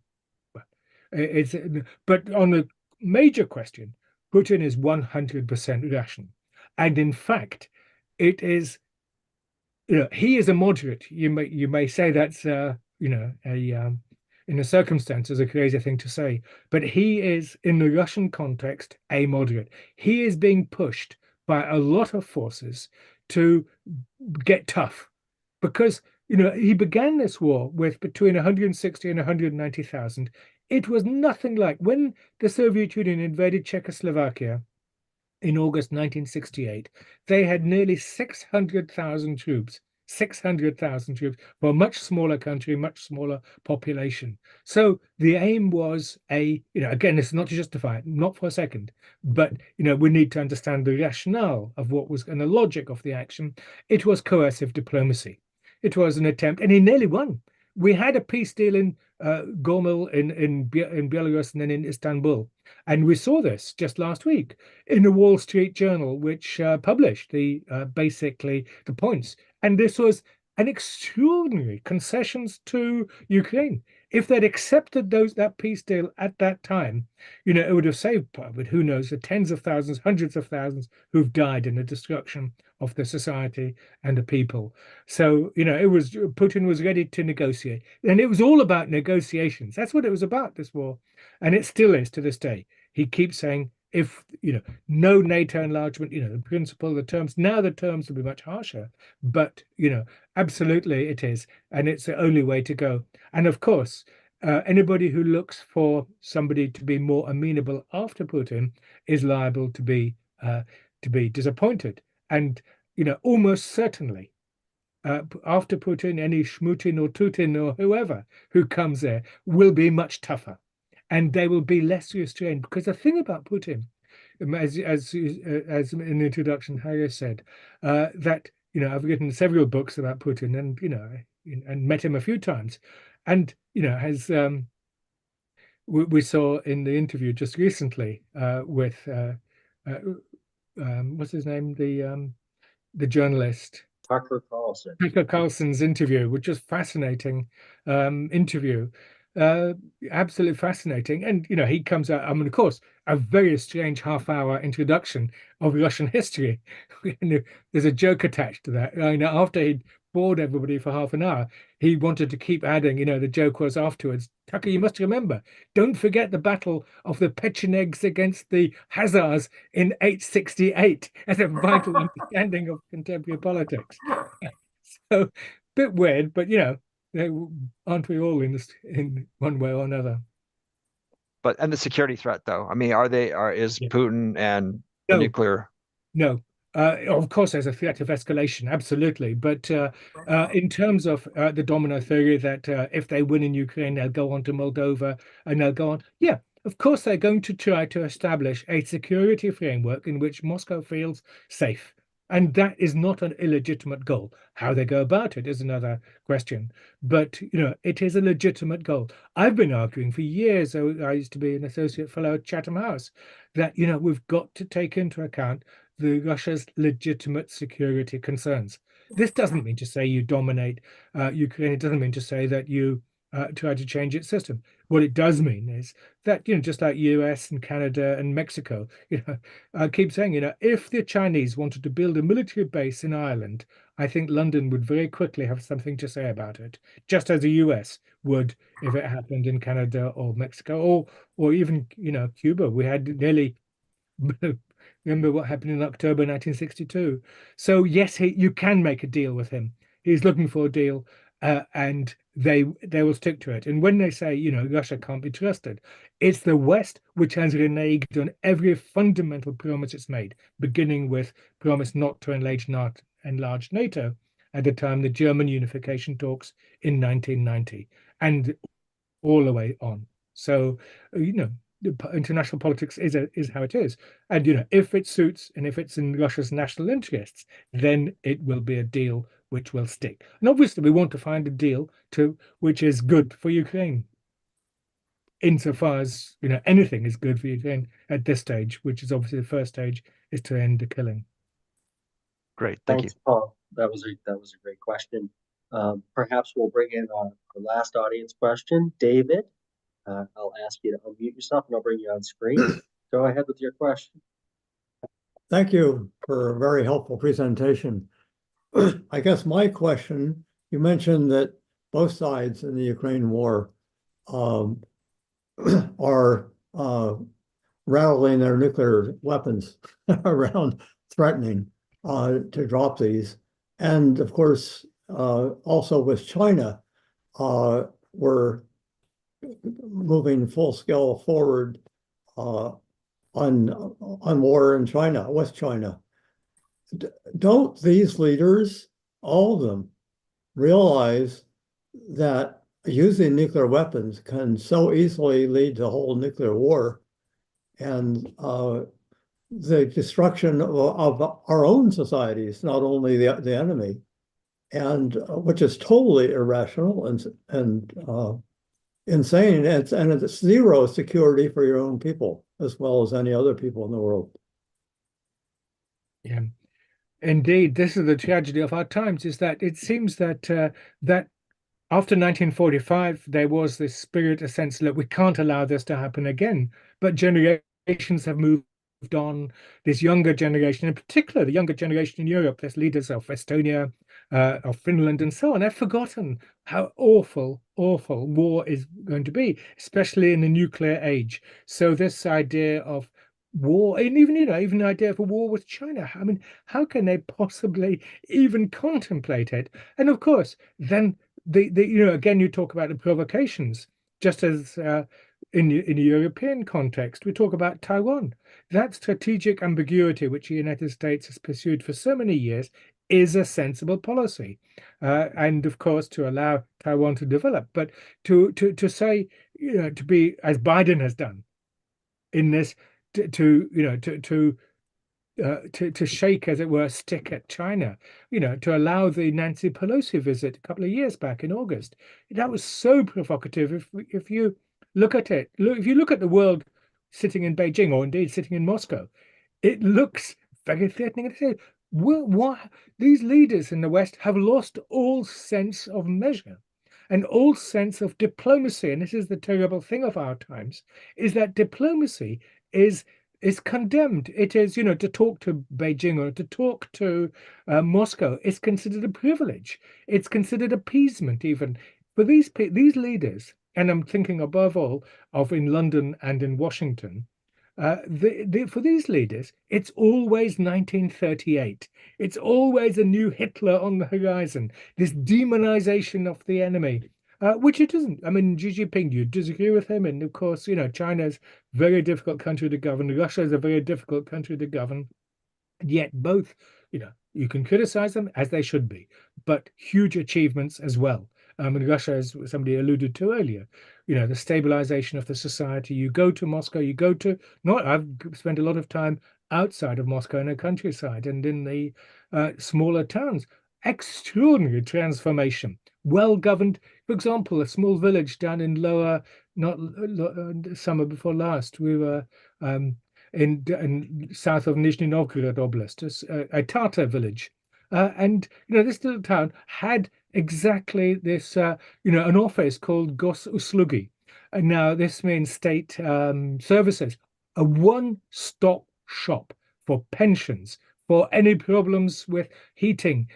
but on the major question, Putin is 100% rational. And in fact, it is, he is a moderate. You may say that's, in a circumstances, a crazy thing to say, but he is, in the Russian context, a moderate. He is being pushed by a lot of forces to get tough because, he began this war with between 160 and 190,000. It was nothing like when the Soviet Union invaded Czechoslovakia in August 1968. They had nearly 600,000 troops, 600,000 troops for a much smaller country, much smaller population. So the aim was again, it's not to justify it, not for a second, but, we need to understand the rationale of what was and the logic of the action. It was coercive diplomacy. It was an attempt, and he nearly won. We had a peace deal in Gomel in Belarus and then in Istanbul. And we saw this just last week in the Wall Street Journal, which published basically the points. And this was an extraordinary concessions to Ukraine. If they'd accepted that peace deal at that time, it would have saved, but who knows, the tens of thousands, hundreds of thousands who've died in the destruction of the society and the people. So, Putin was ready to negotiate. And it was all about negotiations. That's what it was about, this war. And it still is to this day. He keeps saying, if, no NATO enlargement, the principle, the terms, now the terms will be much harsher, but, absolutely it is. And it's the only way to go. And of course, anybody who looks for somebody to be more amenable after Putin is liable to be disappointed. And, almost certainly, after Putin, any Shmutin or Tutin or whoever who comes there will be much tougher. and they will be less restrained. Because the thing about Putin, as an introduction, Harry said, that I've written several books about Putin, and and met him a few times, and has we saw in the interview just recently with what's his name, the journalist Tucker Carlson. Tucker Carlson's interview, which was fascinating interview, absolutely fascinating. And he comes out. I mean, of course, a very strange half-hour introduction of Russian history. There's a joke attached to that. After he'd bored everybody for half an hour, he wanted to keep adding. The joke was afterwards, Tucker, you must remember, don't forget the battle of the Pechenegs against the Hazars in 868 as a vital understanding of contemporary politics. So, bit weird, but aren't we all in this in one way or another? And the security threat, though. I mean, is Putin and the No. nuclear? No. Of course, there's a threat of escalation, absolutely. But in terms of the domino theory that if they win in Ukraine, they'll go on to Moldova and they'll go on. Yeah, of course, they're going to try to establish a security framework in which Moscow feels safe. And that is not an illegitimate goal. How they go about it is another question. But, it is a legitimate goal. I've been arguing for years, I used to be an associate fellow at Chatham House, that, we've got to take into account Russia's legitimate security concerns. This doesn't mean to say you dominate Ukraine. It doesn't mean to say that you try to change its system. What it does mean is that, just like US and Canada and Mexico, I keep saying, if the Chinese wanted to build a military base in Ireland, I think London would very quickly have something to say about it, just as the US would if it happened in Canada or Mexico or even, Cuba. We had nearly remember what happened in October 1962. So yes, you can make a deal with him. He's looking for a deal, and they will stick to it. And when they say, Russia can't be trusted, it's the West which has reneged on every fundamental promise it's made, beginning with promise not to enlarge NATO at the time the German unification talks in 1990, and all the way on. So, international politics is how it is. And, if it suits and if it's in Russia's national interests, then it will be a deal which will stick. And obviously, we want to find a deal which is good for Ukraine. Insofar as, anything is good for Ukraine at this stage, which is obviously the first stage, is to end the killing. Great, thank Thanks, you. Paul. That was a great question. Perhaps we'll bring in our last audience question. David, I'll ask you to unmute yourself and I'll bring you on screen. Go ahead with your question. Thank you for a very helpful presentation. I guess my question, you mentioned that both sides in the Ukraine war are rattling their nuclear weapons around, threatening to drop these. And of course, also with China, we're moving full scale forward on war in China, with China. Don't these leaders, all of them, realize that using nuclear weapons can so easily lead to a whole nuclear war and the destruction of our own societies, not only the enemy, and which is totally irrational and insane, and it's zero security for your own people as well as any other people in the world. Yeah, indeed, this is the tragedy of our times, is that it seems that that after 1945 there was this spirit, a sense that we can't allow this to happen again. But generations have moved on. This younger generation, in particular the younger generation in Europe, there's leaders of Estonia, of Finland and so on, have forgotten how awful war is going to be, especially in the nuclear age. So this idea of war, and even the idea of a war with China, I mean, how can they possibly even contemplate it? And of course, then again, you talk about the provocations, just as in a European context, we talk about Taiwan. That strategic ambiguity which the United States has pursued for so many years is a sensible policy, and of course to allow Taiwan to develop. But to say, to be as Biden has done in this, to shake, as it were, stick at China, to allow the Nancy Pelosi visit a couple of years back in August. That was so provocative. If you look at it, if you look at the world sitting in Beijing, or indeed sitting in Moscow, it looks very threatening. What these leaders in the West have lost all sense of measure and all sense of diplomacy. And this is the terrible thing of our times, is that diplomacy is condemned. It is, to talk to Beijing or to talk to Moscow is considered a privilege. It's considered appeasement even for these leaders. And I'm thinking above all of in London and in Washington. For these leaders, it's always 1938. It's always a new Hitler on the horizon, this demonization of the enemy, which it isn't. I mean, Xi Jinping, you disagree with him. And of course, China's a very difficult country to govern. Russia is a very difficult country to govern. And yet both, you can criticize them as they should be, but huge achievements as well. And Russia, as somebody alluded to earlier, the stabilization of the society. You go to Moscow, I've spent a lot of time outside of Moscow in the countryside and in the smaller towns. Extraordinary transformation, well governed. For example, a small village down in summer before last, we were in south of Nizhny Novgorod Oblast, a Tatar village. And this little town had exactly this, an office called Gosuslugi. And now this means state services, a one-stop shop for pensions, for any problems with heating.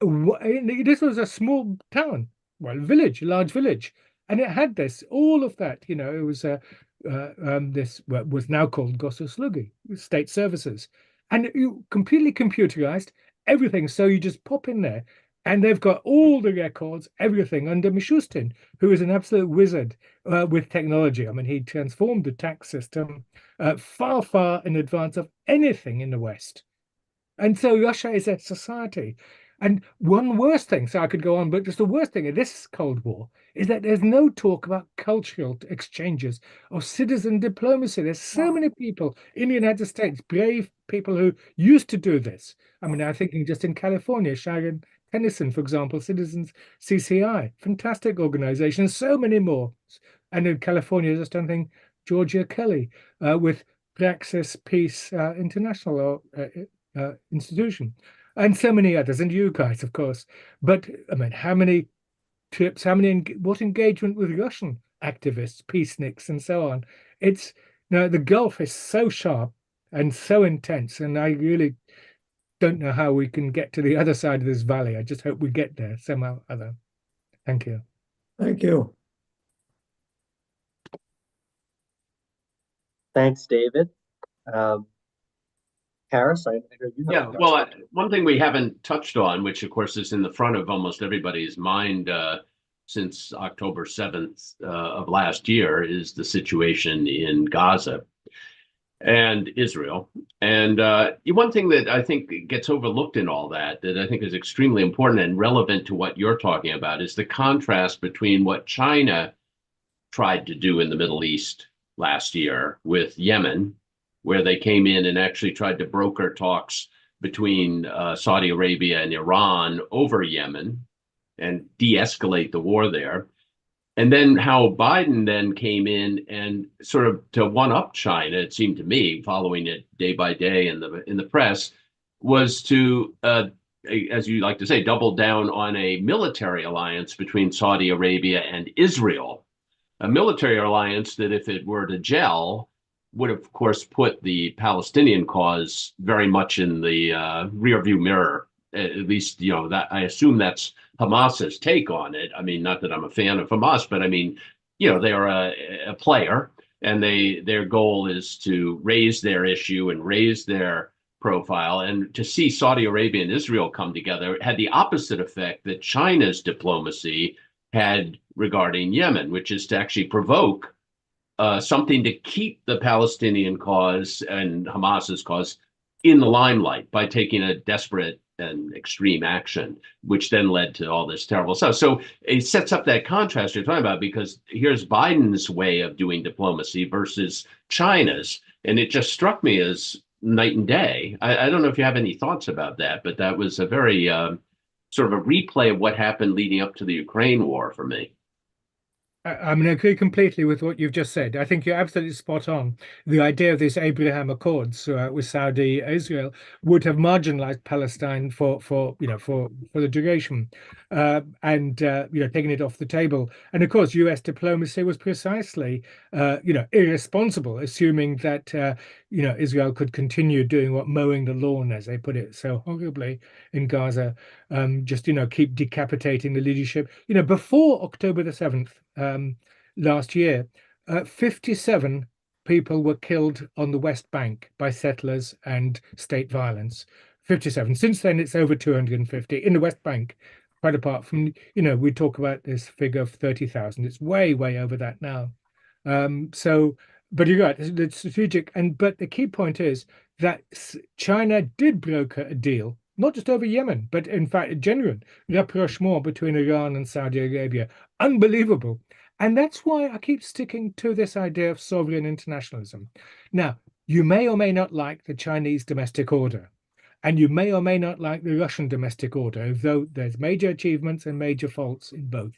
This was a small town, a large village, and it had all of that. It was this was now called Gosuslugi, state services, and you completely computerized everything. So you just pop in there, and they've got all the records, everything under Mishustin, who is an absolute wizard with technology. I mean, he transformed the tax system far, far in advance of anything in the West. And so Russia is a society. And one worst thing, so I could go on, but just the worst thing in this Cold War is that there's no talk about cultural exchanges or citizen diplomacy. There's so many people in the United States, brave people who used to do this. I mean, I'm thinking just in California, Sharon Tennyson, for example, Citizens CCI, fantastic organization, so many more. And in California, just something, Georgia Kelly with Praxis Peace International institution, and so many others, and you guys, of course. But I mean, how many trips, what engagement with Russian activists, peaceniks, and so on? It's, the gulf is so sharp and so intense, and I really don't know how we can get to the other side of this valley. I just hope we get there somehow or other. Thank you. Thank you. Thanks, David. Harris, I heard you. Yeah, well, one thing we haven't touched on, which of course is in the front of almost everybody's mind since October 7th of last year, is the situation in Gaza and Israel. And one thing that I think gets overlooked in all that I think is extremely important and relevant to what you're talking about, is the contrast between what China tried to do in the Middle East last year with Yemen, where they came in and actually tried to broker talks between Saudi Arabia and Iran over Yemen and de-escalate the war there. And then how Biden then came in and sort of to one-up China, it seemed to me, following it day by day in the press, was to, as you like to say, double down on a military alliance between Saudi Arabia and Israel, a military alliance that, if it were to gel, would of course put the Palestinian cause very much in the rearview mirror. At least, that I assume that's Hamas's take on it. I mean, not that I'm a fan of Hamas, but I mean, they are a player, and their goal is to raise their issue and raise their profile. And to see Saudi Arabia and Israel come together had the opposite effect that China's diplomacy had regarding Yemen, which is to actually provoke something to keep the Palestinian cause and Hamas's cause in the limelight by taking a desperate and extreme action, which then led to all this terrible stuff. So it sets up that contrast you're talking about, because here's Biden's way of doing diplomacy versus China's. And it just struck me as night and day. I don't know if you have any thoughts about that, but that was a very sort of a replay of what happened leading up to the Ukraine war for me. I'm going to agree completely with what you've just said. I think you're absolutely spot on. The idea of this Abraham Accords with Saudi Israel would have marginalized Palestine for the duration, and taken it off the table. And of course, U.S. diplomacy was precisely irresponsible, assuming that Israel could continue doing what, mowing the lawn, as they put it so horribly in Gaza, just keep decapitating the leadership. Before October the 7th. Last year, 57 people were killed on the West Bank by settlers and state violence. 57. Since then, it's over 250 in the West Bank, quite apart from, we talk about this figure of 30,000. It's way, way over that now. But you're right, it's strategic. But the key point is that China did broker a deal, not just over Yemen, but in fact, a genuine rapprochement between Iran and Saudi Arabia. Unbelievable. And that's why I keep sticking to this idea of sovereign internationalism. Now, you may or may not like the Chinese domestic order, and you may or may not like the Russian domestic order, though there's major achievements and major faults in both.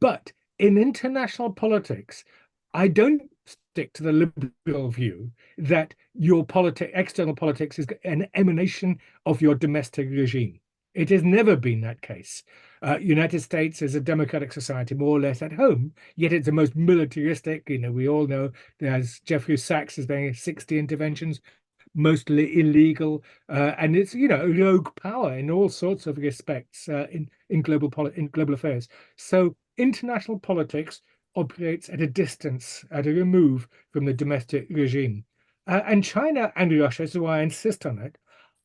But in international politics, I don't stick to the liberal view that your external politics is an emanation of your domestic regime. It has never been that case. United States is a democratic society, more or less at home, yet it's the most militaristic. We all know there's Jeffrey Sachs has been 60 interventions, mostly illegal, and it's rogue power in all sorts of respects in global affairs. So international politics operates at a distance, at a remove from the domestic regime. And China and Russia, so I insist on it,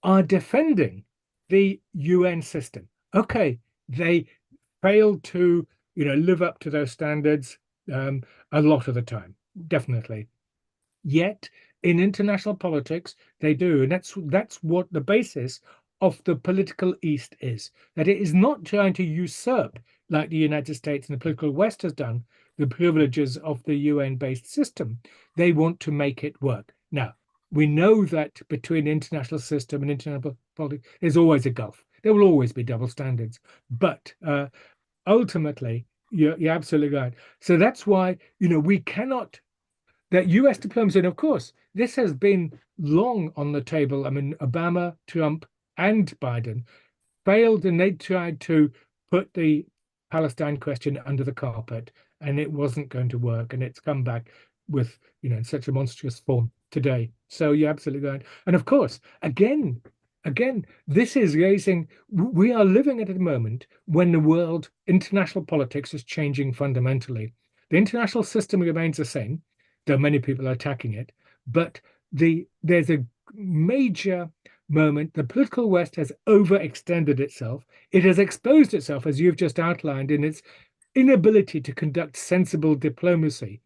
are defending the UN system. Okay, they failed to, live up to those standards a lot of the time, definitely. Yet in international politics, they do, and that's what the basis of the political East is. That it is not trying to usurp, like the United States and the political West has done, the privileges of the UN-based system. They want to make it work. Now, we know that between the international system and international politics, there's always a gulf. There will always be double standards. But ultimately, you're absolutely right. So that's why, we cannot, that US diplomacy, and of course, this has been long on the table. I mean, Obama, Trump, and Biden failed, and they tried to put the Palestine question under the carpet, and it wasn't going to work, and it's come back with in such a monstrous form today. So you're absolutely right. And of course, again, this is raising, we are living at a moment when the world international politics is changing fundamentally. The international system remains the same, though many people are attacking it, but there's a major moment. The political West has overextended itself. It has exposed itself, as you've just outlined, in its inability to conduct sensible diplomacy.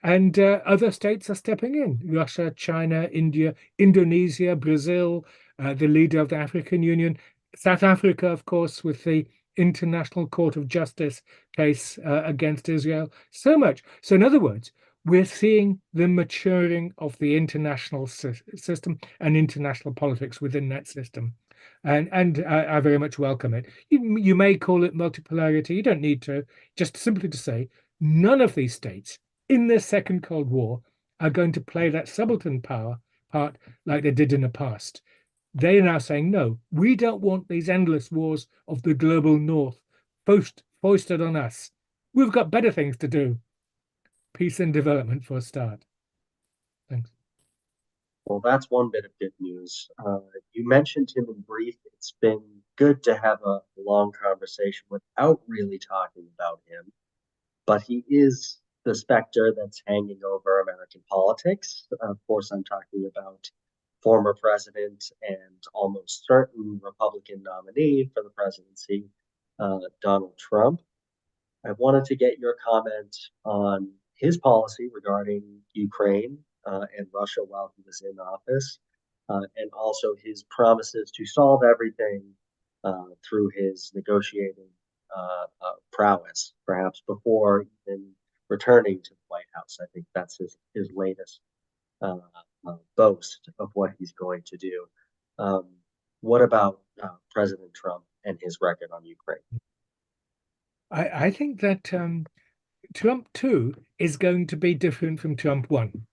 And other states are stepping in. Russia, China, India, Indonesia, Brazil, the leader of the African Union, South Africa, of course, with the International Court of Justice case against Israel. So much. So in other words, we're seeing the maturing of the international system and international politics within that system. And I very much welcome it. You may call it multipolarity. You don't need to. Just simply to say, none of these states in the Second Cold War are going to play that subaltern power part like they did in the past. They are now saying, no, we don't want these endless wars of the global north foisted on us. We've got better things to do. Peace and development for a start. Thanks. Well, that's one bit of good news. You mentioned him in brief. It's been good to have a long conversation without really talking about him, but he is the specter that's hanging over American politics. Of course, I'm talking about former president and almost certain Republican nominee for the presidency, Donald Trump. I wanted to get your comment on his policy regarding Ukraine and Russia while he was in office, and also his promises to solve everything through his negotiating prowess, perhaps before even returning to the White House. I think that's his latest boast of what he's going to do. What about President Trump and his record on Ukraine? I think that Trump 2 is going to be different from Trump 1.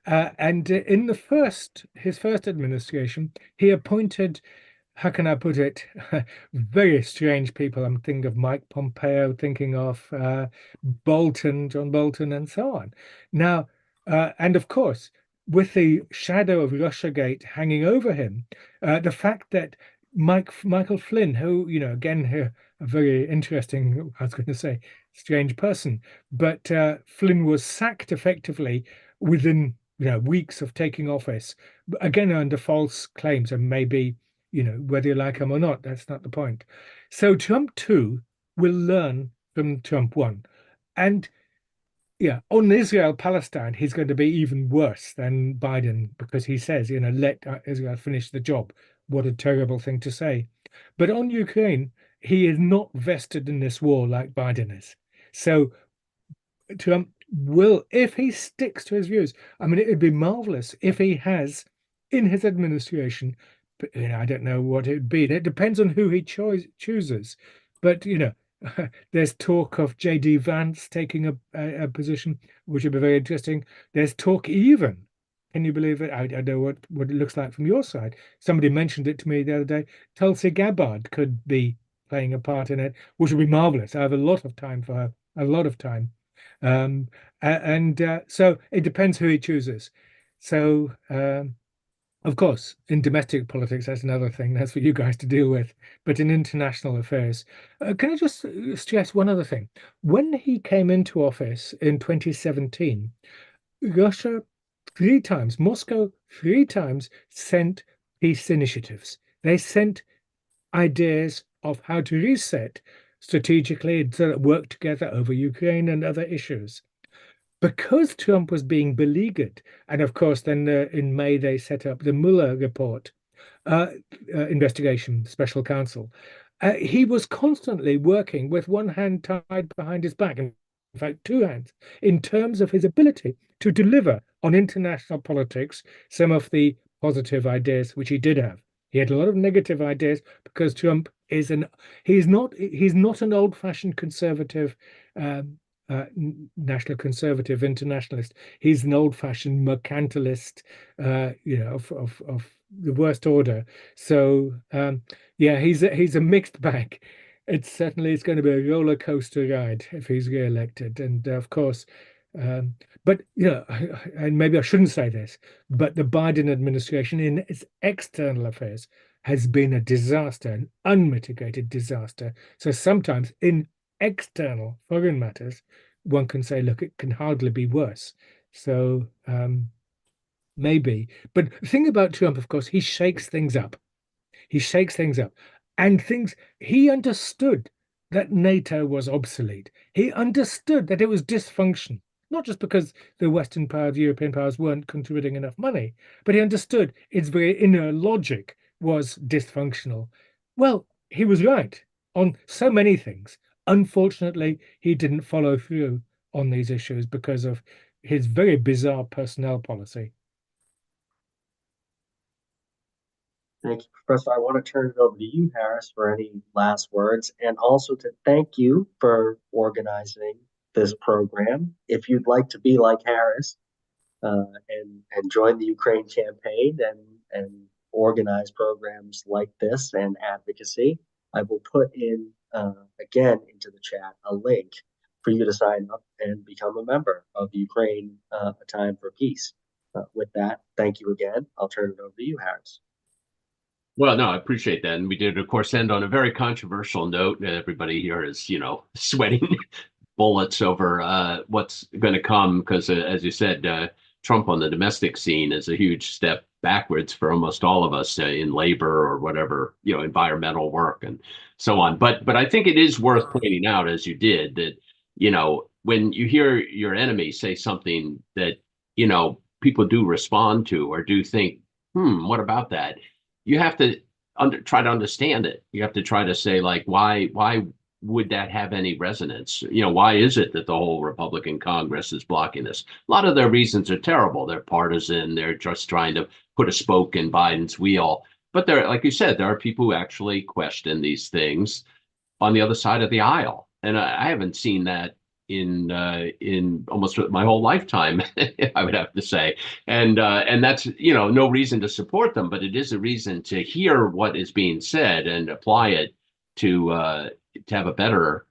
And in his first administration, he appointed, how can I put it, very strange people. I'm thinking of Mike Pompeo, thinking of John Bolton, and so on. Now, and of course, with the shadow of Russiagate hanging over him, the fact that Michael Flynn, who, again, a very interesting, I was going to say, strange person, but Flynn was sacked effectively within weeks of taking office, again under false claims, and maybe whether you like him or not, that's not the point. So Trump 2 will learn from Trump 1, and on Israel-Palestine, he's going to be even worse than Biden, because he says, let Israel finish the job. What a terrible thing to say. But on Ukraine, he is not vested in this war like Biden is. So Trump will, if he sticks to his views, I mean, it'd be marvelous if he has in his administration, I don't know what it would be. It depends on who he chooses. But, there's talk of J.D. Vance taking a position, which would be very interesting. There's talk even, can you believe it? I don't know what it looks like from your side. Somebody mentioned it to me the other day. Tulsi Gabbard could be playing a part in it, which would be marvelous. I have a lot of time for her, a lot of time. So it depends who he chooses. So, of course, in domestic politics, that's another thing. That's for you guys to deal with. But in international affairs, can I just stress one other thing? When he came into office in 2017, Russia 3 times, Moscow 3 times sent peace initiatives. They sent ideas of how to reset strategically so that work together over Ukraine and other issues. Because Trump was being beleaguered, and of course, then in May they set up the Mueller report investigation, special counsel. He was constantly working with one hand tied behind his back, in fact, 2 hands, in terms of his ability to deliver on international politics some of the positive ideas which he did have. He had a lot of negative ideas because Trump is he's not an old-fashioned conservative. National conservative internationalist. He's an old-fashioned mercantilist, of the worst order. So he's a mixed bag. It's going to be a roller coaster ride if he's re-elected, and of course, but and maybe I shouldn't say this, but the Biden administration in its external affairs has been a disaster, an unmitigated disaster. So sometimes in external foreign matters, one can say, look, it can hardly be worse. So maybe. But the thing about Trump, of course, he shakes things up. He shakes things up. And he understood that NATO was obsolete. He understood that it was dysfunction, not just because the Western powers, the European powers weren't contributing enough money, but he understood its very inner logic was dysfunctional. Well, he was right on so many things. Unfortunately, he didn't follow through on these issues because of his very bizarre personnel policy. Thank you, Professor. I want to turn it over to you, Harris, for any last words, and also to thank you for organizing this program. If you'd like to be like Harris and join the Ukraine campaign and organize programs like this and advocacy, I will put in again into the chat a link for you to sign up and become a member of Ukraine A Time for Peace. With that, thank you again. I'll turn it over to you, Harris. Well, no, I appreciate that. And we did, of course, end on a very controversial note. Everybody here is, sweating bullets over what's going to come because, as you said, Trump on the domestic scene is a huge step backwards for almost all of us in labor or whatever, environmental work and so on. But I think it is worth pointing out, as you did, that, when you hear your enemy say something that, people do respond to or do think what about that? You have to try to understand it. You have to try to say, like, why would that have any resonance? Why is it that the whole Republican Congress is blocking this? A lot of their reasons are terrible. They're partisan. They're just trying to put a spoke in Biden's wheel. But there, like you said, there are people who actually question these things on the other side of the aisle, and I haven't seen that in almost my whole lifetime, I would have to say. And that's no reason to support them, but it is a reason to hear what is being said and apply it to have a better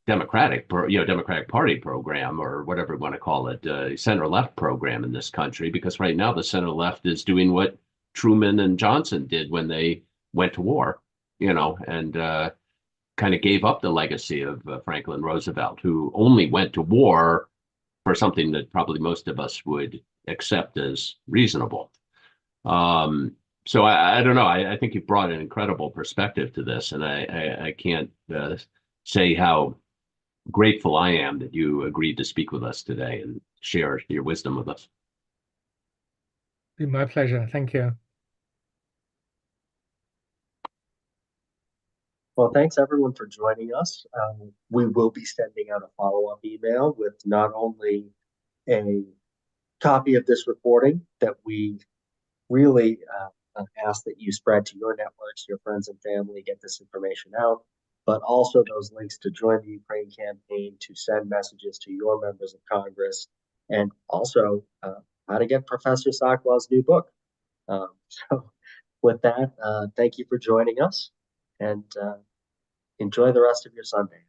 Democratic Party program, or whatever you want to call it, center left program in this country. Because right now the center left is doing what Truman and Johnson did when they went to war, and kind of gave up the legacy of Franklin Roosevelt, who only went to war for something that probably most of us would accept as reasonable. So I don't know. I think you brought an incredible perspective to this, and I can't say how grateful I am that you agreed to speak with us today and share your wisdom with us. It's been my pleasure. Thank you. Well, thanks everyone for joining us. We will be sending out a follow-up email with not only a copy of this recording that we really ask that you spread to your networks, your friends and family, get this information out, but also those links to join the Ukraine campaign, to send messages to your members of Congress, and also how to get Professor Sakwa's new book. So with that, thank you for joining us, and enjoy the rest of your Sunday.